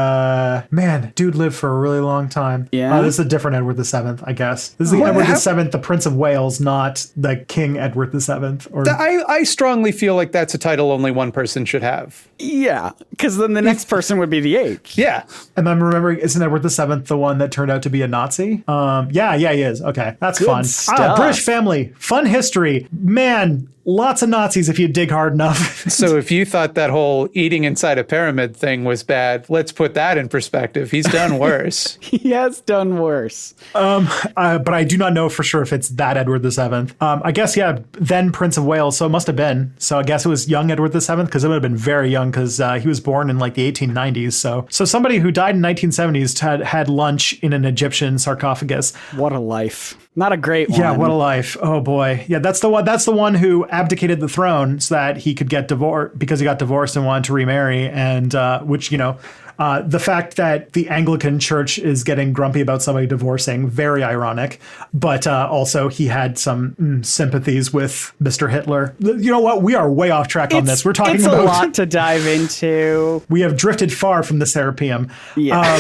man, dude lived for a really long time. Yeah? This is a different Edward VII, I guess. This is the Edward VII, the Prince of Wales, not the King Edward VII. Or I strongly feel like that's a title only one person should have. Yeah, because then the next person would be the eighth. Yeah. And I'm remembering, isn't Edward VII the one that turned out to be a Nazi? Yeah, he is. Okay, that's fun. stuff. British family, fun history. Man, lots of Nazis if you dig hard enough. So if you thought that whole eating inside a pyramid thing was bad, let's put that in perspective. He's done worse. He has done worse. But I do not know for sure if it's that Edward VII. I guess, yeah, then Prince of Wales, so it must have been. So I guess it was young Edward VII, because it would have been very young, because he was born in like the 1890s. So somebody who died in 1970s had lunch in an Egyptian sarcophagus. What a life. Not a great one. Yeah, what a life. Oh boy. Yeah, that's the one who abdicated the throne so that he could get divorced, because he got divorced and wanted to remarry, and which, the fact that the Anglican Church is getting grumpy about somebody divorcing, very ironic. But also he had some sympathies with Mr. Hitler. You know what? We are way off track on this. We're talking about a lot to dive into. We have drifted far from the Serapeum. Yeah.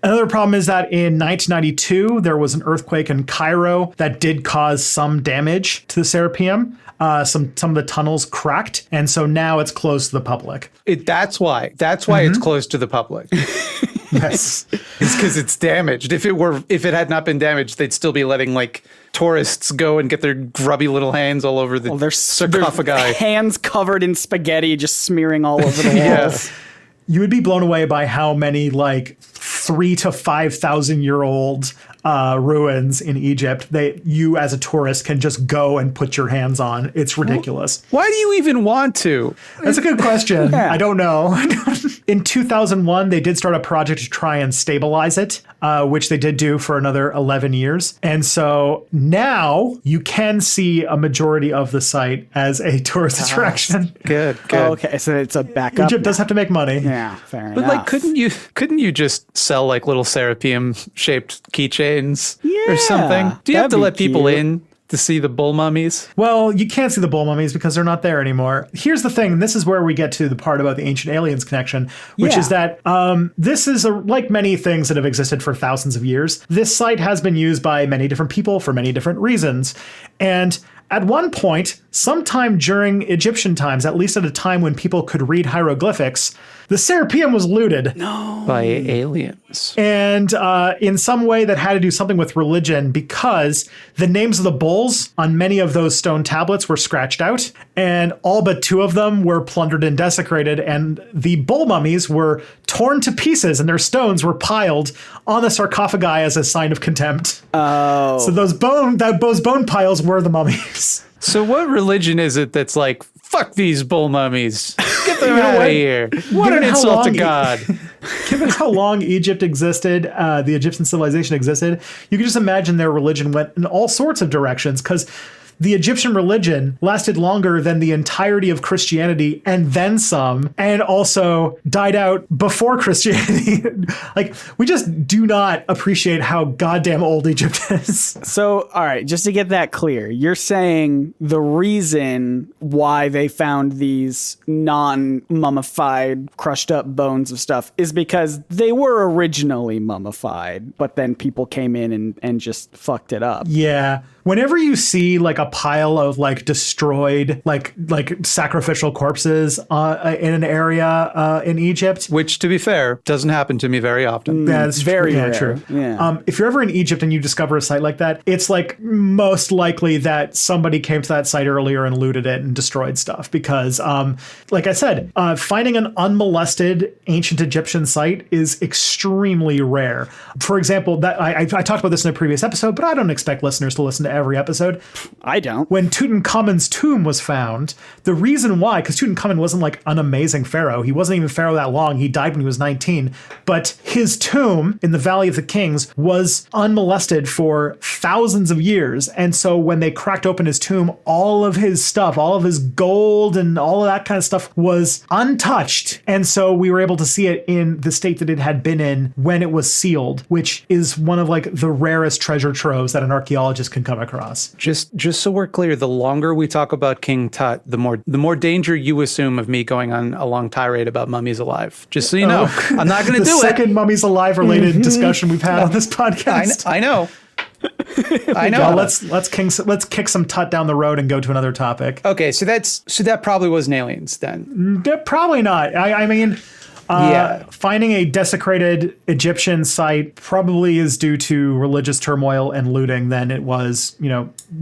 Another problem is that in 1992, there was an earthquake in Cairo that did cause some damage to the Serapeum. Some of the tunnels cracked, and so now it's closed to the public. That's why it's closed to the public. Yes. It's because it's damaged. If it had not been damaged, they'd still be letting like tourists go and get their grubby little hands all over the sarcophagi. Their hands covered in spaghetti just smearing all over the walls. Yeah. You would be blown away by how many like 3,000 to 5,000 year old ruins in Egypt that you as a tourist can just go and put your hands on. It's ridiculous. Why do you even want to? That's a good question. Yeah. I don't know. In 2001, they did start a project to try and stabilize it, which they did do for another 11 years. And so now you can see a majority of the site as a tourist attraction. Good. Oh, okay, so it's a backup. Egypt does have to make money. Yeah, fair enough. But like, couldn't you just sell like little Serapeum shaped keychains or something? Do you have to that'd let be people cute. in to see the bull mummies? Well, you can't see the bull mummies because they're not there anymore. Here's the thing. This is where we get to the part about the ancient aliens connection, which is that this is like many things that have existed for thousands of years. This site has been used by many different people for many different reasons. And at one point, sometime during Egyptian times, at least at a time when people could read hieroglyphics, the Serapeum was looted. By aliens. And in some way that had to do something with religion, because the names of the bulls on many of those stone tablets were scratched out, and all but 2 of them were plundered and desecrated, and the bull mummies were torn to pieces, and their stones were piled on the sarcophagi as a sign of contempt. Oh. So those bone piles were the mummies. So what religion is it that's like, fuck these bull mummies? Get them out of here. What an Given how insult to long God. Given how long Egypt existed, the Egyptian civilization existed, you can just imagine their religion went in all sorts of directions, because the Egyptian religion lasted longer than the entirety of Christianity and then some, and also died out before Christianity. Like, we just do not appreciate how goddamn old Egypt is. So, all right, just to get that clear, you're saying the reason why they found these non-mummified, crushed up bones of stuff is because they were originally mummified, but then people came in and just fucked it up. Yeah. Whenever you see like a a pile of like destroyed like sacrificial corpses in an area in Egypt. Which, to be fair, doesn't happen to me very often. That's very rare. true. Yeah. If you're ever in Egypt and you discover a site like that, it's like most likely that somebody came to that site earlier and looted it and destroyed stuff because, like I said, finding an unmolested ancient Egyptian site is extremely rare. For example, that I talked about this in a previous episode, but I don't expect listeners to listen to every episode. I don't. When Tutankhamun's tomb was found, the reason why, because Tutankhamun wasn't like an amazing pharaoh. He wasn't even pharaoh that long. He died when he was 19. But his tomb in the Valley of the Kings was unmolested for thousands of years. And so when they cracked open his tomb, all of his stuff, all of his gold and all of that kind of stuff was untouched. And so we were able to see it in the state that it had been in when it was sealed, which is one of like the rarest treasure troves that an archaeologist can come across. Just so we're clear, the longer we talk about King Tut, the more danger you assume of me going on a long tirade about mummies alive. Just so you know, I'm not going to do The second mummies alive related discussion we've had on this podcast. I know. I know. Well, let's kick some Tut down the road and go to another topic. Okay, so that probably wasn't aliens then. Probably not. I mean, finding a desecrated Egyptian site probably is due to religious turmoil and looting than it was,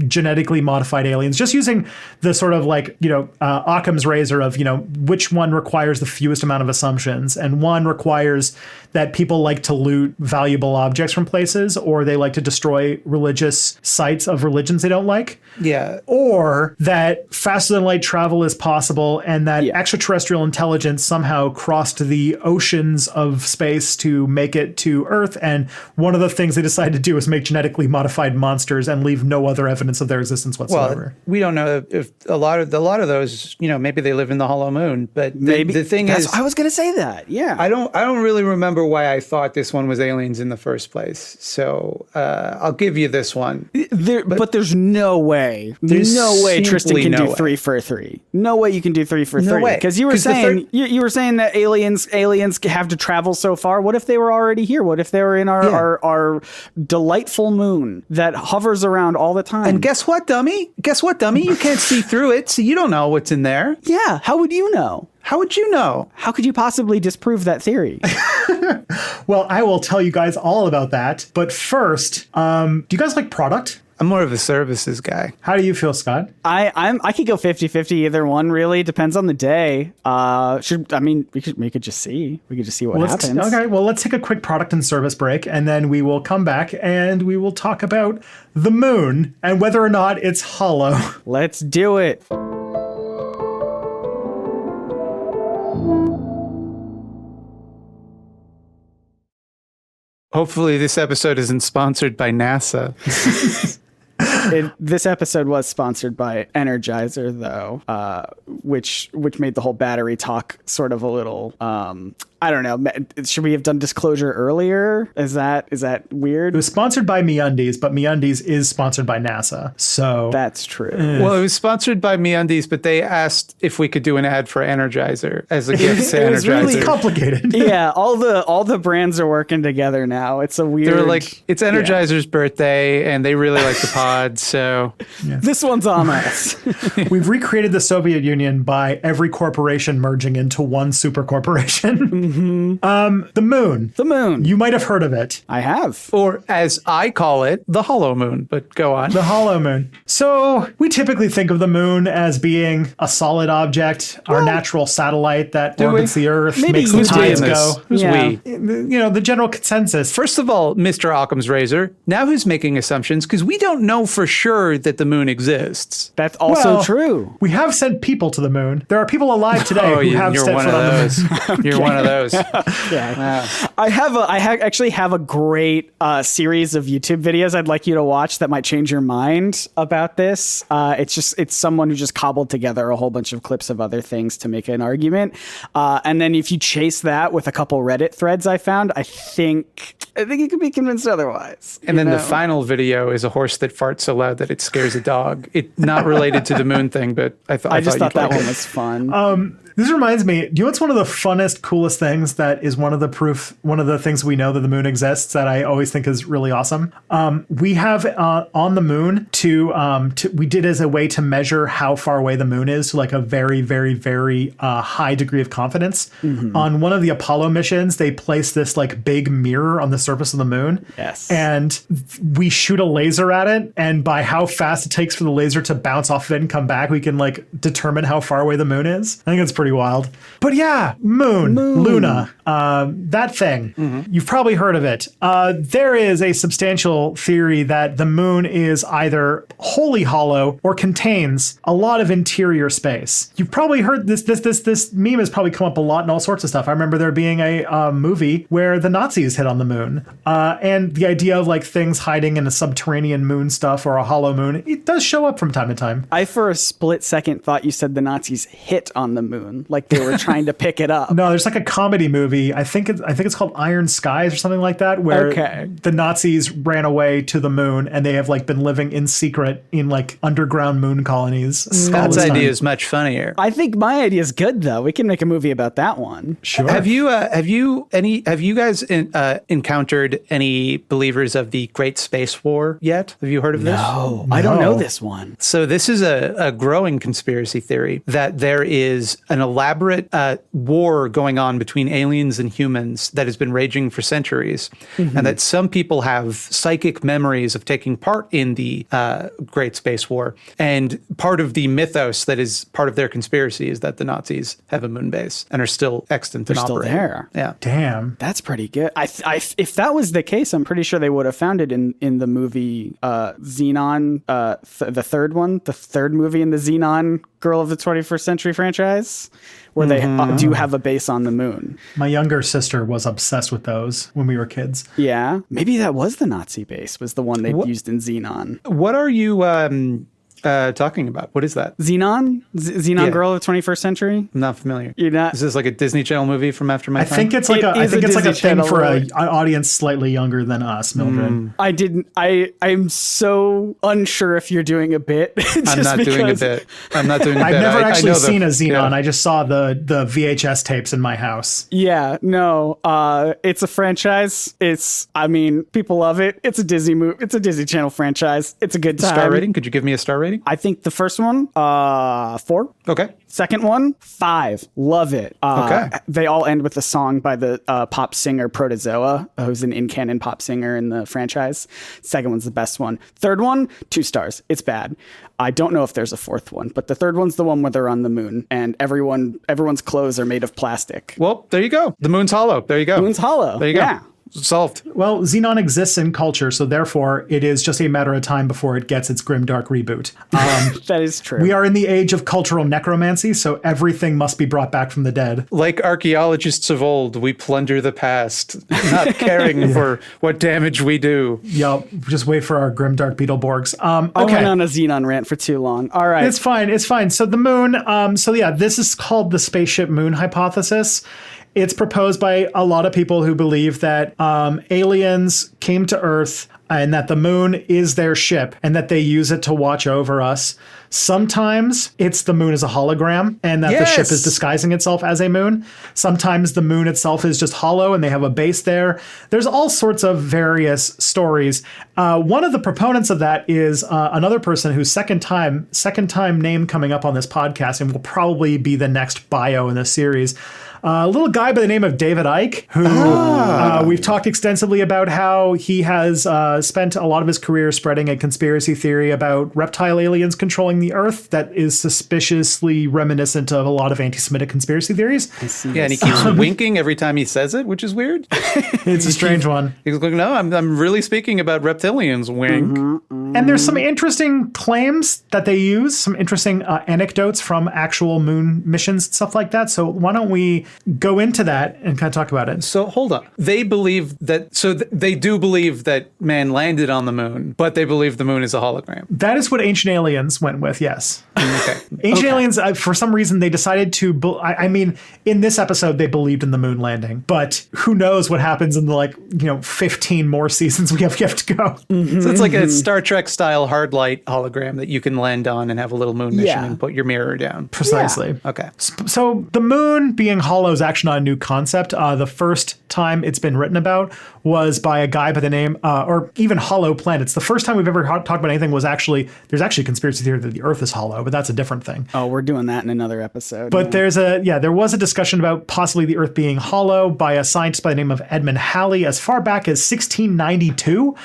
genetically modified aliens. Just using the sort of like, Occam's razor of, which one requires the fewest amount of assumptions. And one requires that people like to loot valuable objects from places, or they like to destroy religious sites of religions they don't like. Yeah. Or that faster than light travel is possible and that extraterrestrial intelligence somehow crossed the oceans of space to make it to Earth. And one of the things they decided to do is make genetically modified monsters and leave no other evidence of their existence whatsoever. Well, we don't know if a lot of those, maybe they live in the hollow moon, but the thing is, I was going to say that. Yeah. I don't really remember why I thought this one was aliens in the first place. So I'll give you this one. But there's no way. There's no way Tristan can do 3 for 3. No way you can do 3 for 3. No way. Because you were saying you were saying that aliens have to travel so far. What if they were already here? What if they were in our delightful moon that hovers around all the time? And guess what, dummy? You can't see through it, so you don't know what's in there. Yeah. How would you know? How would you know? How could you possibly disprove that theory? Well, I will tell you guys all about that. But first, do you guys like product? I'm more of a services guy. How do you feel, Scott? I could go 50-50 either one, really. Depends on the day. We could just see. We could just see what happens. Okay, well, let's take a quick product and service break, and then we will come back and we will talk about the moon and whether or not it's hollow. Let's do it. Hopefully this episode isn't sponsored by NASA. This episode was sponsored by Energizer, though, which made the whole battery talk sort of a little. I don't know. Should we have done disclosure earlier? Is that weird? It was sponsored by MeUndies, but MeUndies is sponsored by NASA. So that's true. Well, it was sponsored by MeUndies, but they asked if we could do an ad for Energizer as a gift to Energizer. It was really complicated. Yeah, all the brands are working together now. It's a weird. They're like, it's Energizer's birthday, and they really like the pod, so this one's on us. We've recreated the Soviet Union by every corporation merging into one super corporation. The moon. The moon. You might have heard of it. I have. Or as I call it, the hollow moon, but go on. The hollow moon. So we typically think of the moon as being a solid object, our natural satellite that orbits the Earth, makes the tides go. Who's we? The general consensus. First of all, Mr. Occam's razor, now who's making assumptions? Because we don't know for sure that the moon exists. That's also true. We have sent people to the moon. There are people alive today who have set foot on the moon. You're one of those. Yeah. I actually have a great series of YouTube videos I'd like you to watch that might change your mind about this. It's someone who just cobbled together a whole bunch of clips of other things to make an argument. And then if you chase that with a couple Reddit threads I found, I think you could be convinced otherwise. And then the final video is a horse that farts so loud that it scares a dog. It not related to the moon thing, but I just thought that one was fun. This reminds me, do you know what's one of the funnest, coolest things that is one of the things we know that the moon exists that I always think is really awesome? We have on the moon we did as a way to measure how far away the moon is to like a very, very, very high degree of confidence. On one of the Apollo missions, they placed this like big mirror on the surface of the moon. Yes. And we shoot a laser at it. And by how fast it takes for the laser to bounce off of it and come back, we can like determine how far away the moon is. I think it's pretty wild. But yeah, moon. Luna, that thing. You've probably heard of it. There is a substantial theory that the moon is either wholly hollow or contains a lot of interior space. You've probably heard this meme has probably come up a lot in all sorts of stuff. I remember there being a movie where the Nazis hit on the moon. And the idea of like things hiding in a subterranean moon stuff or a hollow moon, it does show up from time to time. I for a split second thought you said the Nazis hit on the moon, like they were trying to pick it up. No, there's like a comedy movie. I think it's called Iron Skies or something like that, where the Nazis ran away to the moon and they have like been living in secret in like underground moon colonies. Scott's idea is much funnier. I think my idea is good though. We can make a movie about that one. Sure. Have you guys encountered any believers of the Great Space War yet? Have you heard of this? No, I don't know this one. So this is a growing conspiracy theory that there is an elaborate war going on between aliens and humans that has been raging for centuries, and that some people have psychic memories of taking part in the Great Space War. And part of the mythos that is part of their conspiracy is that the Nazis have a moon base and are still extant and still operating. there. Yeah. Damn. That's pretty good. If that was the case, I'm pretty sure they would have found it in the movie Xenon, the third one, the third movie in the Xenon Girl of the 21st Century franchise, where they do have a base on the moon. My younger sister was obsessed with those when we were kids. Yeah. Maybe that was the Nazi base, was the one they used in Xenon. What are you talking about? What is that? Xenon? Xenon Girl of the 21st Century? I'm not familiar. You're not? Is this like a Disney Channel movie from after my time? I think it's like It a is a Disney thing Channel, for right? an audience slightly younger than us, Mildred. I'm so unsure if you're doing a bit. I'm not doing a bit. I'm not doing a bit. I've never actually seen a Xenon. Yeah. I just saw the VHS tapes in my house. Yeah, no, it's a franchise. People love it. It's a Disney movie. It's a Disney Channel franchise. It's a good time. Star rating? Could you give me a star rating? I think the first one, 4. Okay. Second one, 5. Love it. Okay. They all end with a song by the pop singer Protozoa, who's an in-canon pop singer in the franchise. Second one's the best one. Third one, 2 stars. It's bad. I don't know if there's a fourth one, but the third one's the one where they're on the moon and everyone's clothes are made of plastic. Well, there you go. The moon's hollow. There you go. Moon's hollow. There you go. Yeah. Solved. Well, Xenon exists in culture, so therefore it is just a matter of time before it gets its grimdark reboot. That is true. We are in the age of cultural necromancy, so everything must be brought back from the dead. Like archaeologists of old, we plunder the past, not caring for what damage we do. Yup, just wait for our grimdark Beetleborgs. I went on a Xenon rant for too long. All right. It's fine. So the moon, this is called the spaceship moon hypothesis. It's proposed by a lot of people who believe that aliens came to Earth and that the moon is their ship and that they use it to watch over us. Sometimes it's the moon is a hologram and that the ship is disguising itself as a moon. Sometimes the moon itself is just hollow and they have a base there. There's all sorts of various stories. One of the proponents of that is another person whose second time name coming up on this podcast and will probably be the next bio in this series. A little guy by the name of David Icke, who we've talked extensively about how he has spent a lot of his career spreading a conspiracy theory about reptile aliens controlling the Earth that is suspiciously reminiscent of a lot of anti-Semitic conspiracy theories. Yeah, and he keeps winking every time he says it, which is weird. It's a strange one. He's like, no, I'm really speaking about reptilians, wink. And there's some interesting claims that they use, some interesting anecdotes from actual moon missions and stuff like that. So why don't we go into that and kind of talk about it? So hold on. They believe that, they do believe that man landed on the moon, but they believe the moon is a hologram. That is what Ancient Aliens went with, yes. Okay. Ancient Aliens, for some reason, they decided to, in this episode, they believed in the moon landing, but who knows what happens in the 15 more seasons we have to go. So it's like a Star Trek style hard light hologram that you can land on and have a little moon mission and put your mirror down. Precisely. Okay. So the moon being hollow is actually not a new concept. The first time it's been written about was by a guy by the name, or even hollow planets. The first time we've ever talked about anything was there's actually a conspiracy theory that the Earth is hollow, but that's a different thing. Oh, we're doing that in another episode. But there was a discussion about possibly the Earth being hollow by a scientist by the name of Edmund Halley as far back as 1692.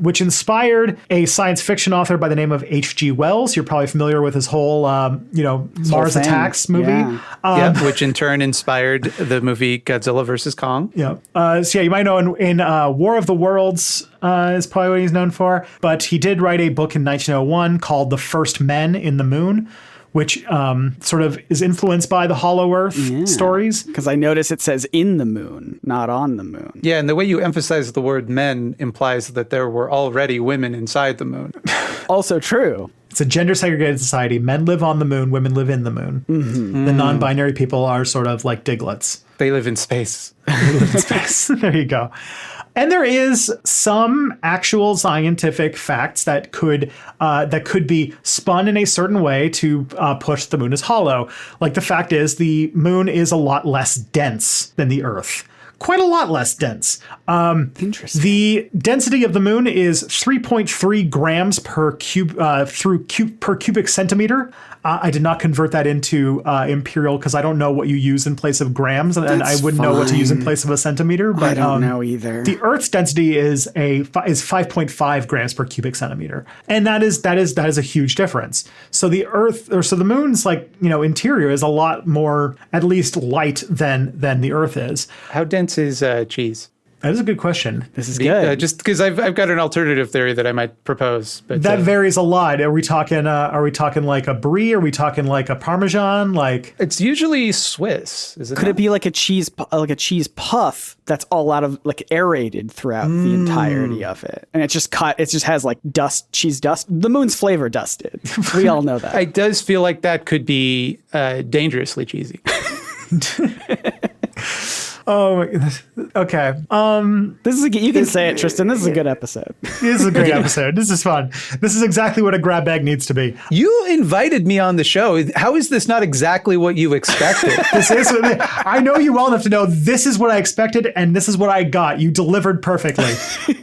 Which inspired a science fiction author by the name of H.G. Wells. You're probably familiar with his whole, Mars Attacks movie. Yeah. Which in turn inspired the movie Godzilla vs. Kong. Yeah. You might know in War of the Worlds is probably what he's known for. But he did write a book in 1901 called The First Men in the Moon, which sort of is influenced by the Hollow Earth stories. Because I notice it says in the moon, not on the moon. Yeah, and the way you emphasize the word men implies that there were already women inside the moon. Also true. It's a gender segregated society. Men live on the moon, women live in the moon. Mm-hmm. The non-binary people are sort of like Diglets. They live in space. They live in space. There you go. And there is some actual scientific facts that could be spun in a certain way to push the moon as hollow. Like the fact is the moon is a lot less dense than the Earth. Quite a lot less dense. Interesting. The density of the moon is 3.3 grams per cubic centimeter. I did not convert that into imperial because I don't know what you use in place of grams, and I wouldn't know what to use in place of a centimeter. But I don't know either. The Earth's density is 5.5 grams per cubic centimeter, and that is a huge difference. So the moon's interior is a lot more, at least light than the Earth is. How dense is cheese? That is a good question. This is good. Just because I've got an alternative theory that I might propose. But that varies a lot. Are we talking like a brie? Are we talking like a Parmesan? Like it's usually Swiss. Is it? Could it be like a cheese puff that's all out of aerated throughout the entirety of it, and it just has like dust, cheese dust. The moon's flavor dusted. We all know that. It does feel like that could be dangerously cheesy. Oh my goodness. Okay. This is you can say it, Tristan. This is a good episode. This is a great episode. This is fun. This is exactly what a grab bag needs to be. You invited me on the show. How is this not exactly what you expected? I know you well enough to know this is what I expected and this is what I got. You delivered perfectly.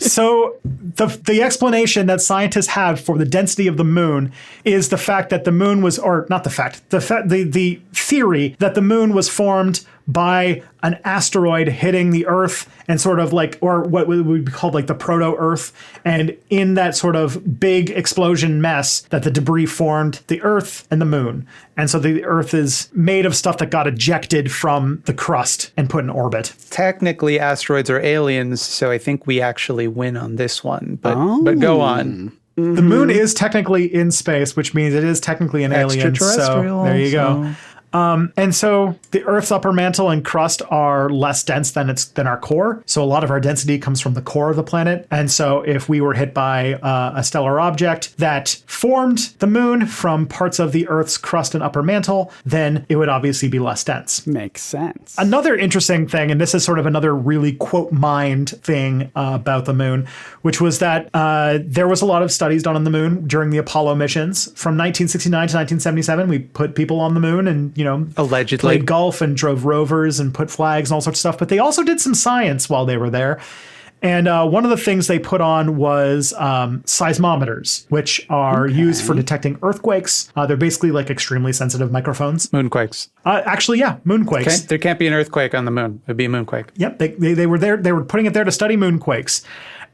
So the explanation that scientists have for the density of the moon is the fact that the moon was, or not the fact, the theory that the moon was formed by an asteroid hitting the Earth and sort of or what would be called the proto-Earth. And in that sort of big explosion mess that the debris formed the Earth and the moon. And so the Earth is made of stuff that got ejected from the crust and put in orbit. Technically, asteroids are aliens, so I think we actually win on this one. But go on. Mm-hmm. The moon is technically in space, which means it is technically an alien. So there you go. And so the Earth's upper mantle and crust are less dense than our core. So a lot of our density comes from the core of the planet. And so if we were hit by a stellar object that formed the moon from parts of the Earth's crust and upper mantle, then it would obviously be less dense. Makes sense. Another interesting thing, and this is sort of another really quote mined thing about the moon, which was that there was a lot of studies done on the moon during the Apollo missions. From 1969 to 1977, we put people on the moon and, allegedly played golf and drove rovers and put flags and all sorts of stuff. But they also did some science while they were there. And one of the things they put on was seismometers, which are used for detecting earthquakes. They're basically extremely sensitive microphones. Moonquakes. Actually, yeah, moonquakes. There can't be an earthquake on the moon. It'd be a moonquake. Yep, they were there. They were putting it there to study moonquakes.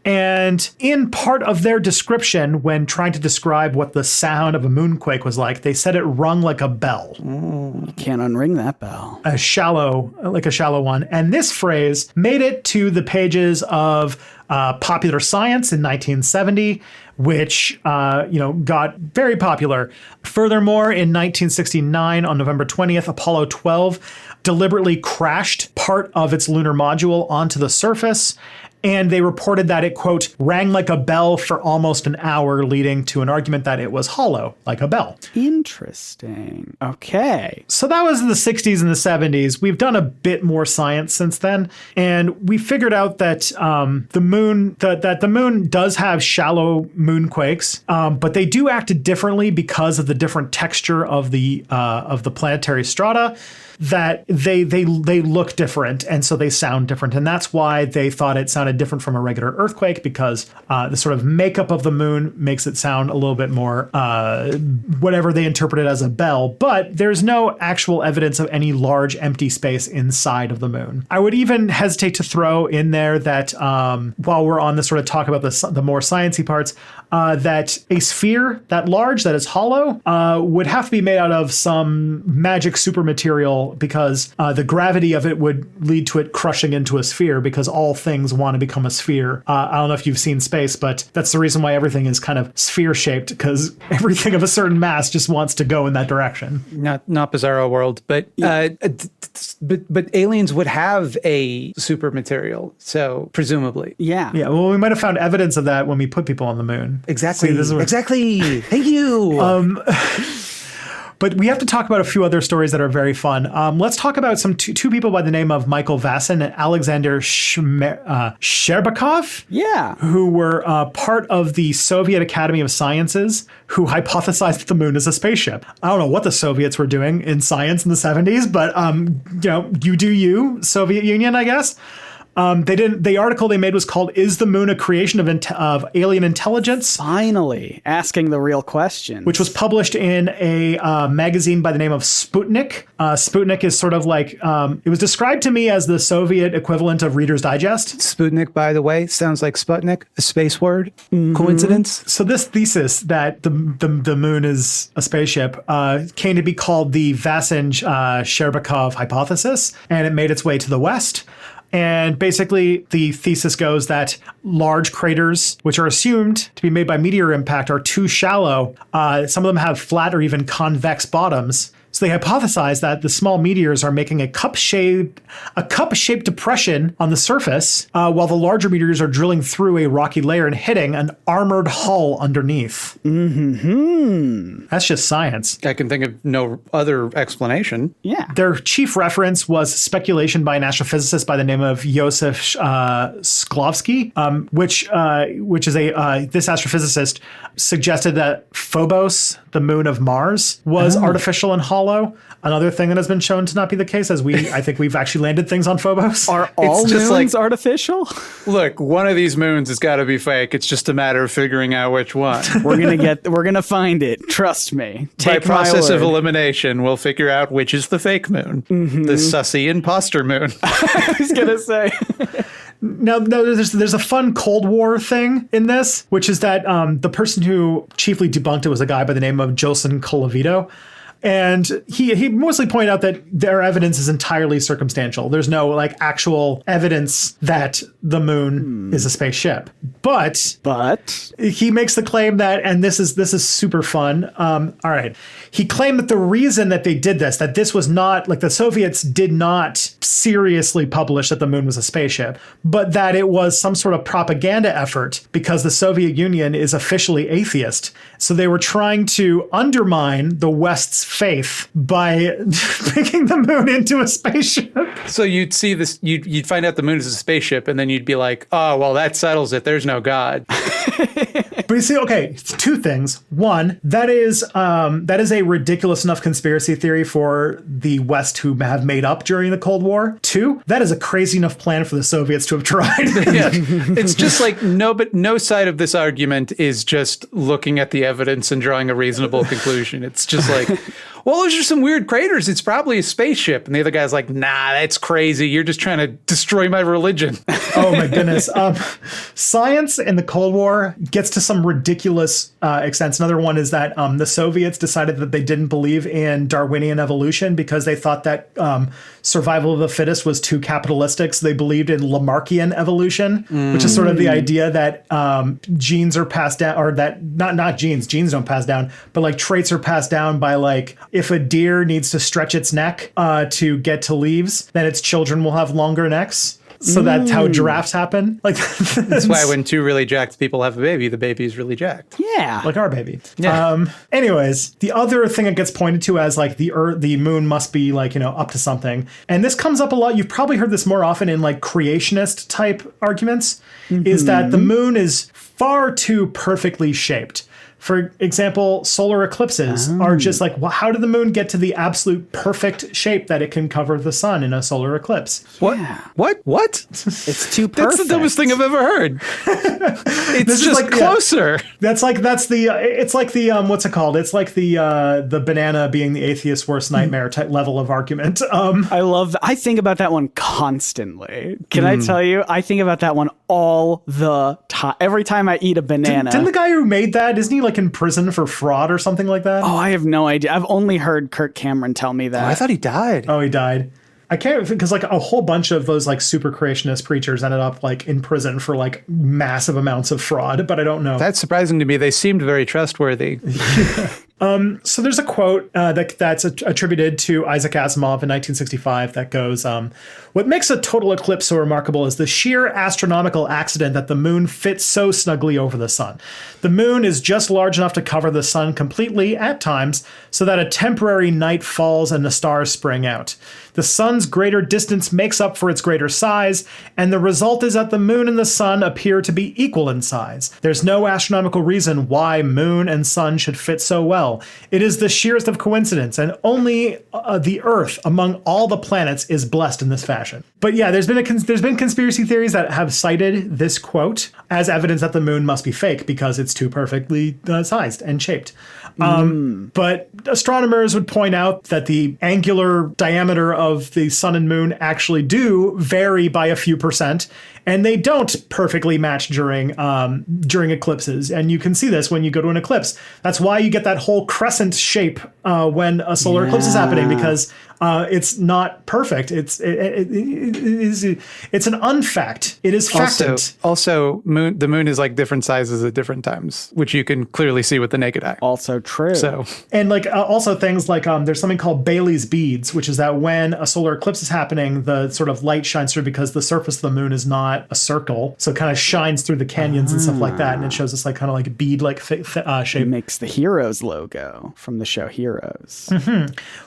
And in part of their description, when trying to describe what the sound of a moonquake was like, they said it rung like a bell. You can't unring that bell. A shallow one. And this phrase made it to the pages of Popular Science in 1970, which got very popular. Furthermore, in 1969, on November 20th, Apollo 12 deliberately crashed part of its lunar module onto the surface. And they reported that it, quote, rang like a bell for almost an hour, leading to an argument that it was hollow, like a bell. Interesting. Okay. So that was in the 60s and the 70s. We've done a bit more science since then, and we figured out that the moon does have shallow moonquakes, but they do act differently because of the different texture of the planetary strata. That they look different, and so they sound different, and that's why they thought it sounded different from a regular earthquake, because the sort of makeup of the moon makes it sound a little bit more whatever they interpret it as a bell. But there's no actual evidence of any large empty space inside of the moon. I would even hesitate to throw in there that while we're on the sort of talk about the more sciencey parts, that a sphere that large that is hollow would have to be made out of some magic super material, because the gravity of it would lead to it crushing into a sphere, because all things want to become a sphere. I don't know if you've seen space, but that's the reason why everything is kind of sphere shaped, because everything of a certain mass just wants to go in that direction. Not Bizarro World, but aliens would have a super material, so presumably. Yeah. Yeah. Well, we might have found evidence of that when we put people on the moon. Exactly. See, this is where- Exactly. Thank you. But we have to talk about a few other stories that are very fun. Let's talk about two people by the name of Michael Vassin and Alexander Sherbakov. Yeah. Who were part of the Soviet Academy of Sciences, who hypothesized that the moon is a spaceship. I don't know what the Soviets were doing in science in the 70s, but you do you, Soviet Union, I guess. The article they made was called "Is the Moon a Creation of Alien Intelligence?" Finally, asking the real question. Which was published in a magazine by the name of Sputnik. Sputnik is sort of like, it was described to me as the Soviet equivalent of Reader's Digest. Sputnik, by the way, sounds like Sputnik, a space word. Mm-hmm. Coincidence? So this thesis that the moon is a spaceship came to be called the Vassin-Sherbakov hypothesis, and it made its way to the West. And basically, the thesis goes that large craters, which are assumed to be made by meteor impact, are too shallow. Some of them have flat or even convex bottoms. So they hypothesize that the small meteors are making a cup-shaped depression on the surface, while the larger meteors are drilling through a rocky layer and hitting an armored hull underneath. Mm-hmm. That's just science. I can think of no other explanation. Yeah. Their chief reference was speculation by an astrophysicist by the name of Josef Shklovsky, which is this astrophysicist suggested that Phobos, the moon of Mars, was artificial and hollow. Another thing that has been shown to not be the case, as I think we've actually landed things on Phobos. Are all just moons artificial? Look, one of these moons has got to be fake. It's just a matter of figuring out which one. We're gonna find it. Trust me. By Take my process of word. elimination, we'll figure out which is the fake moon, the sussy imposter moon. I was gonna say. Now, there's a fun Cold War thing in this, which is that the person who chiefly debunked it was a guy by the name of Jolson Colavito. And he mostly pointed out that their evidence is entirely circumstantial. There's no actual evidence that the moon is a spaceship. But he makes the claim that, and this is super fun. All right. He claimed that the reason that they did this, that this was not the Soviets did not seriously publish that the moon was a spaceship, but that it was some sort of propaganda effort because the Soviet Union is officially atheist. So they were trying to undermine the West's faith by making the moon into a spaceship. So you'd see this, you'd find out the moon is a spaceship, and then you'd be like, oh, well, that settles it. There's no God. But you see, okay, two things. One, that is a ridiculous enough conspiracy theory for the West to have made up during the Cold War. Two, that is a crazy enough plan for the Soviets to have tried. Yeah. It's just no side of this argument is just looking at the evidence and drawing a reasonable conclusion. It's just like, well, those are some weird craters. It's probably a spaceship. And the other guy's like, nah, that's crazy. You're just trying to destroy my religion. Oh my goodness. Science in the Cold War gets to some ridiculous extents. Another one is that the Soviets decided that they didn't believe in Darwinian evolution because they thought that survival of the fittest was too capitalistic. So they believed in Lamarckian evolution, which is sort of the idea that genes are passed down, or that not genes don't pass down, but traits are passed down by if a deer needs to stretch its neck to get to leaves, then its children will have longer necks. So that's how giraffes happen. Like That's why when two really jacked people have a baby, the baby's really jacked. Yeah. like our baby. Yeah. Anyways, the other thing that gets pointed to as like the moon must be like, up to something. And this comes up a lot. You've probably heard this more often in like creationist type arguments, is that the moon is far too perfectly shaped. For example, solar eclipses are just like, well, how did the moon get to the absolute perfect shape that it can cover the sun in a solar eclipse? What? Yeah. What? It's too perfect. That's the dumbest thing I've ever heard. It's This is just like- closer. It's like the what's it called? It's like the banana being the atheist's worst nightmare type level of argument. I love that. I think about that one constantly. Can I tell you? I think about that one all the time. Every time I eat a banana. Didn't the guy who made that, isn't he like in prison for fraud or something like that? Oh, I have no idea. I've only heard Kirk Cameron tell me that. I thought he died. Oh, he died. I can't, because like a whole bunch of those like super creationist preachers ended up like in prison for like massive amounts of fraud, but I don't know. That's surprising to me. They seemed very trustworthy. So there's a quote that's attributed to Isaac Asimov in 1965 that goes, "What makes a total eclipse so remarkable is the sheer astronomical accident that the moon fits so snugly over the sun. The moon is just large enough to cover the sun completely at times, so that a temporary night falls and the stars spring out. The sun's greater distance makes up for its greater size, and the result is that the moon and the sun appear to be equal in size. There's no astronomical reason why moon and sun should fit so well. It is the sheerest of coincidence, and only the Earth among all the planets is blessed in this fashion." But yeah, there's been conspiracy theories that have cited this quote as evidence that the moon must be fake because it's too perfectly sized and shaped. But astronomers would point out that the angular diameter of the sun and moon actually do vary by a few percent, and they don't perfectly match during eclipses. And you can see this when you go to an eclipse. That's why you get that whole crescent shape when a solar eclipse is happening, because it's not perfect. It's an unfact. It is factant. Also, the moon is like different sizes at different times, which you can clearly see with the naked eye. Also true. So, And like also things like there's something called Bailey's beads, which is that when a solar eclipse is happening, the sort of light shines through because the surface of the moon is not a circle, so it kind of shines through the canyons and stuff like that, and it shows this like kind of like bead-like shape. It makes the Heroes logo from the show Heroes.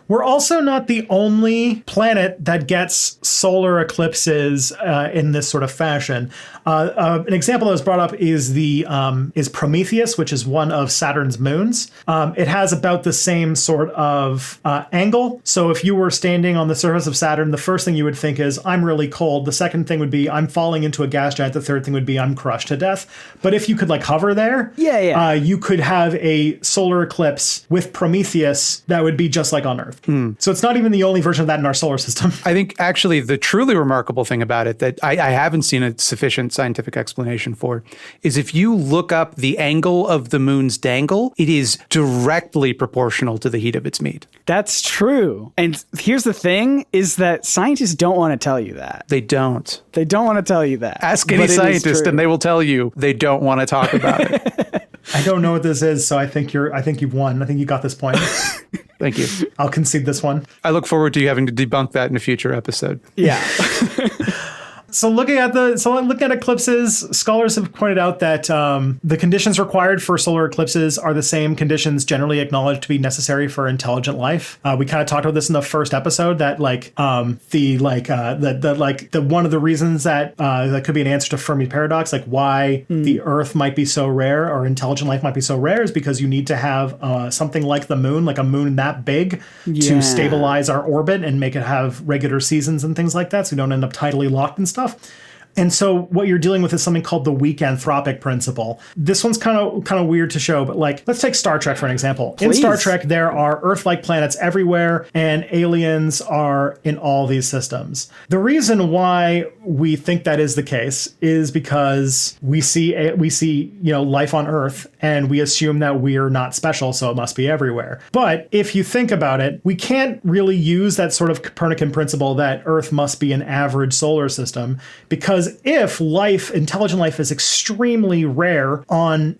We're also not the only planet that gets solar eclipses in this sort of fashion. An example that was brought up is is Prometheus, which is one of Saturn's moons. It has about the same sort of angle. So if you were standing on the surface of Saturn, the first thing you would think is, I'm really cold. The second thing would be, I'm falling into a gas giant. The third thing would be, I'm crushed to death. But if you could like hover there, you could have a solar eclipse with Prometheus that would be just like on Earth. So it's not even the only version of that in our solar system. I think actually the truly remarkable thing about it that I haven't seen a sufficient scientific explanation for is if you look up the angle of the moon's dangle, it is directly proportional to the heat of its meat. That's true. And here's the thing is that scientists don't want to tell you that. They don't. They don't want to tell you that. Ask any scientist and they will tell you they don't want to talk about it. I don't know what this is, so I think you've won. I think you got this point. Thank you. I'll concede this one. I look forward to you having to debunk that in a future episode. Yeah. So looking at eclipses, scholars have pointed out that the conditions required for solar eclipses are the same conditions generally acknowledged to be necessary for intelligent life. We kind of talked about this in the first episode that one of the reasons that that could be an answer to Fermi paradox, like why the Earth might be so rare or intelligent life might be so rare, is because you need to have something like the moon, like a moon that big, to stabilize our orbit and make it have regular seasons and things like that, so we don't end up tidally locked and stuff. And so what you're dealing with is something called the weak anthropic principle. This one's kind of weird to show, but like, let's take Star Trek for an example. Please. In Star Trek, there are Earth-like planets everywhere, and aliens are in all these systems. The reason why we think that is the case is because we see life on Earth, and we assume that we're not special, so it must be everywhere. But if you think about it, we can't really use that sort of Copernican principle that Earth must be an average solar system, because if intelligent life is extremely rare in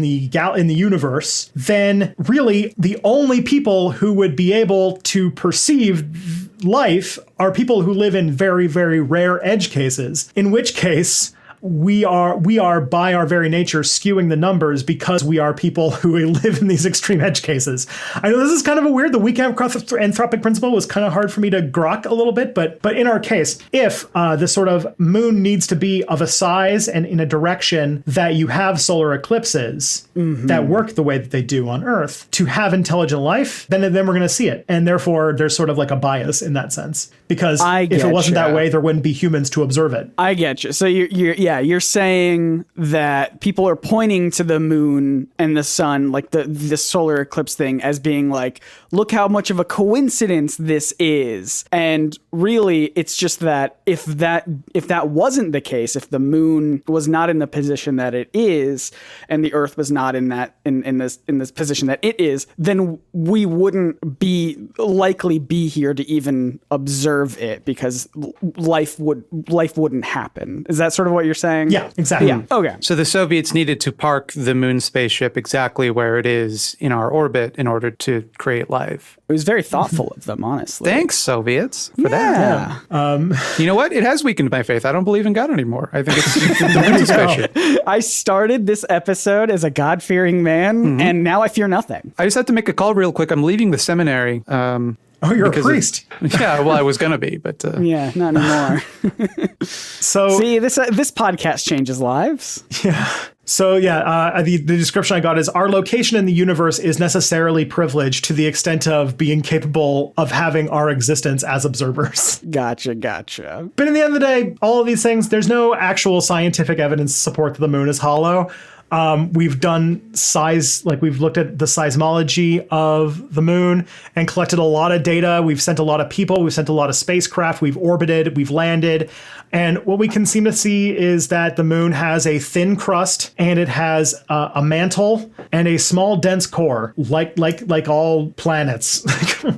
the universe, then really the only people who would be able to perceive life are people who live in very, very rare edge cases, in which case we are by our very nature skewing the numbers because we are people who live in these extreme edge cases. I know this is kind of a weird, the weak anthropic principle was kind of hard for me to grok a little bit, but in our case, if the sort of moon needs to be of a size and in a direction that you have solar eclipses that work the way that they do on Earth to have intelligent life, then we're going to see it. And therefore there's sort of like a bias in that sense, because if it wasn't that way, there wouldn't be humans to observe it. I get you. So you're saying that people are pointing to the moon and the sun, like the solar eclipse thing, as being like, look how much of a coincidence this is. And really, it's just that if that wasn't the case, if the moon was not in the position that it is, and the Earth was not in this position that it is, then we wouldn't likely be here to even observe it, because life wouldn't happen. Is that sort of what you're saying? Yeah, exactly. Yeah. Okay. So the Soviets needed to park the moon spaceship exactly where it is in our orbit in order to create life. It was very thoughtful of them, honestly. Thanks, Soviets, for that. You know what? It has weakened my faith. I don't believe in God anymore. I think it's the moon's spaceship. I started this episode as a God-fearing man, and now I fear nothing. I just have to make a call real quick. I'm leaving the seminary. Oh, you're a priest. Yeah, well, I was going to be, but... Yeah, not anymore. So see, this podcast changes lives. Yeah. So the description I got is, our location in the universe is necessarily privileged to the extent of being capable of having our existence as observers. Gotcha. But in the end of the day, all of these things, there's no actual scientific evidence to support that the moon is hollow. We've done we've looked at the seismology of the moon and collected a lot of data. We've sent a lot of people, we've sent a lot of spacecraft, we've orbited, we've landed. And what we can seem to see is that the moon has a thin crust, and it has a mantle and a small dense core, like all planets.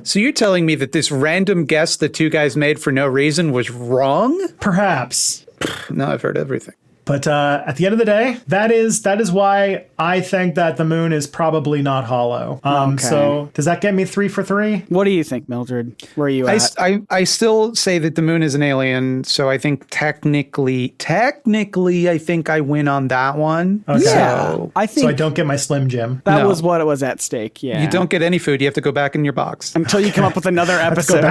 So you're telling me that this random guess the two guys made for no reason was wrong? Perhaps. No, I've heard everything. But at the end of the day, that is why I think that the moon is probably not hollow. Okay. So does that get me 3 for 3? What do you think, Mildred? Where are you at? I still say that the moon is an alien, so I think technically, I think I win on that one. Okay. Yeah, I think so I don't get my Slim Jim. that was what it was at stake. Yeah, You don't get any food. You have to go back in your box. until you come up with another episode.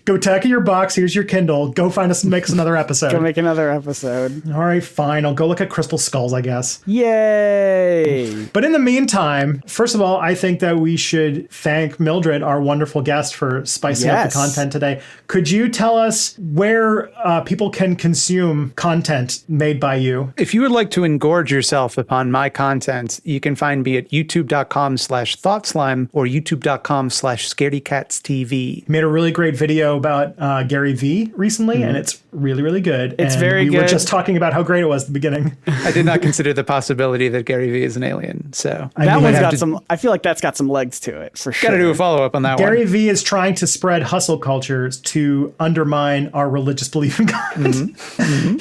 Go tack your box. Here's your Kindle. Go find us, make us another episode. Go make another episode. All right, fine. I'll go look at crystal skulls, I guess. Yay! But in the meantime, first of all, I think that we should thank Mildred, our wonderful guest, for spicing up the content today. Could you tell us where people can consume content made by you? If you would like to engorge yourself upon my content, you can find me at youtube.com/thoughtslime or youtube.com/scaredycatstv. You made a really great video about Gary V recently, and it's really, really good. It's and very we good. were just talking about how great it was at the beginning. I did not consider the possibility that Gary V is an alien, so That one's got some. I feel like that's got some legs to it for sure. got to do a follow-up on that one. Gary V is trying to spread hustle cultures to undermine our religious belief in God.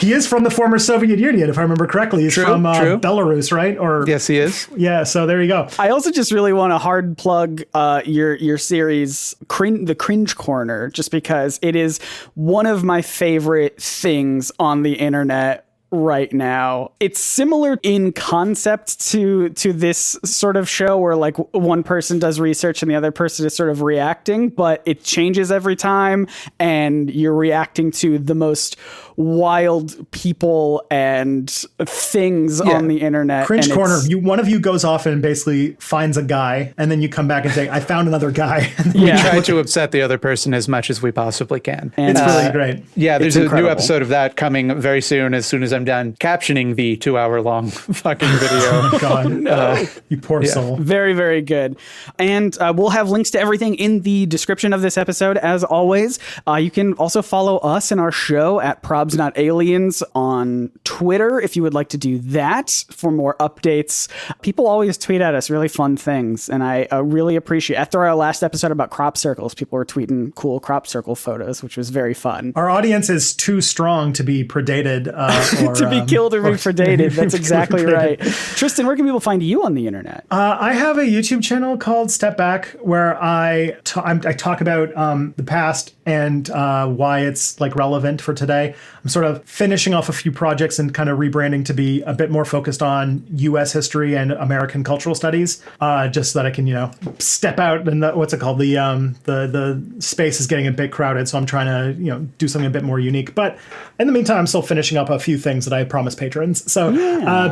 He is from the former Soviet Union, if I remember correctly. He's from Belarus, right? Or yes, he is. Yeah, so there you go. I also just really want to hard plug your series, The Cringe Corner, just because it is one of my favorite things on the internet right now. It's similar in concept to this sort of show where like one person does research and the other person is sort of reacting, but it changes every time and you're reacting to the most wild people and things on the internet. Cringe Corner. One of you goes off and basically finds a guy, and then you come back and say, I found another guy. We try to upset the other person as much as we possibly can. And, it's really great. Yeah, there's a incredible. new episode of that coming very soon as I'm done captioning the 2-hour-long fucking video. Oh, God. You poor soul. Very, very good. And we'll have links to everything in the description of this episode, as always. You can also follow us and our show at Probs Probs Not Aliens on Twitter if you would like to do that for more updates. People always tweet at us really fun things, and I really appreciate. After our last episode about crop circles, people were tweeting cool crop circle photos, which was very fun. Our audience is too strong to be predated or to be killed or be predated. That's exactly right. Tristan, where can people find you on the internet? I have a YouTube channel called Step Back where I talk about the past and why it's like relevant for today. I'm sort of finishing off a few projects and kind of rebranding to be a bit more focused on U.S. history and American cultural studies, just so that I can, step out and what's it called? The space is getting a bit crowded, so I'm trying to, do something a bit more unique. But in the meantime, I'm still finishing up a few things that I promised patrons. So,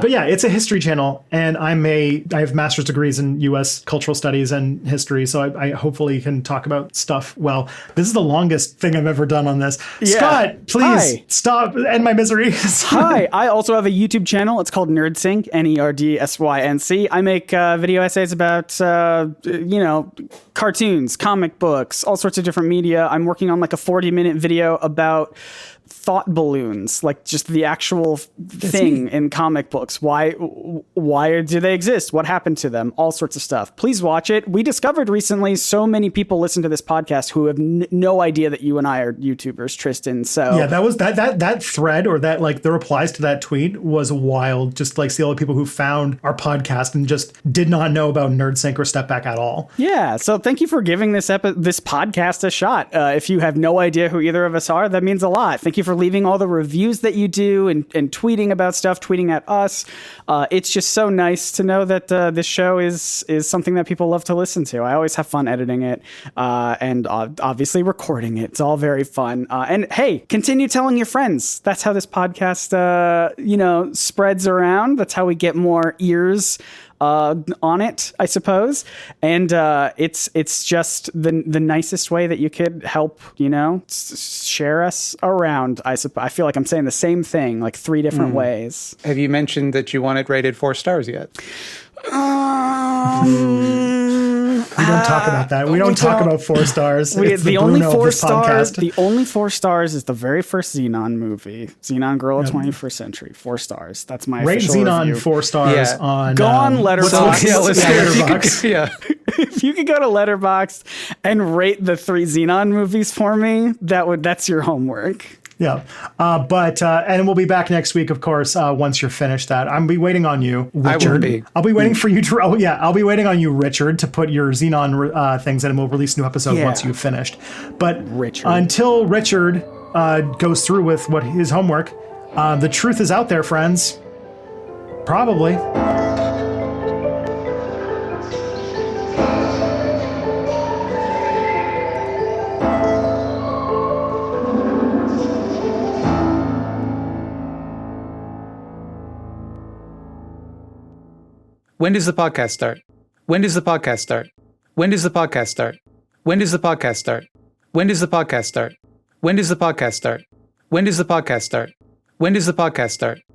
but yeah, it's a history channel, and I have master's degrees in U.S. cultural studies and history, so I hopefully can talk about stuff. Well, this is the longest thing I've ever done on this. Yeah. Scott, please stop, end my misery. Hi, I also have a YouTube channel. It's called Nerdsync, Nerdsync. I make video essays about, cartoons, comic books, all sorts of different media. I'm working on like a 40-minute video about thought balloons, like just the actual thing in comic books. Why do they exist? What happened to them? All sorts of stuff. Please watch it. We discovered recently so many people listen to this podcast who have no idea that you and I are YouTubers, Tristan. So yeah, that was that thread, or that like the replies to that tweet was wild. Just like see all the people who found our podcast and just did not know about Nerdsync or Step Back at all. Yeah. So thank you for giving this podcast a shot. If you have no idea who either of us are, that means a lot. Thank you for leaving all the reviews that you do and tweeting about stuff, tweeting at us. It's just so nice to know that this show is something that people love to listen to. I always have fun editing it and obviously recording it. It's all very fun. And hey, continue telling your friends. That's how this podcast, spreads around. That's how we get more ears on it, I suppose. And it's just the nicest way that you could help, share us around. I feel like I'm saying the same thing, like 3 different ways. Have you mentioned that you want it rated 4 stars yet? We don't talk about that. We don't talk about 4 stars. The only 4 stars is the very first Xenon movie, Xenon Girl of 21st Century. 4 stars. That's my rate official Xenon review. 4 stars on. Go on Letterboxd. Letterboxd. If you could go to Letterboxd and rate the 3 Xenon movies for me, that's your homework. Yeah. And we'll be back next week, of course, once you're finished that. I'll be waiting on you, Richard. I will be. I'll be waiting for you to, I'll be waiting on you, Richard, to put your Xenon things in, and we'll release a new episode once you've finished. But until Richard goes through with what his homework, the truth is out there, friends. Probably. When does the podcast start? When does the podcast start? When does the podcast start? When does the podcast start? When does the podcast start? When does the podcast start? When does the podcast start? When does the podcast start?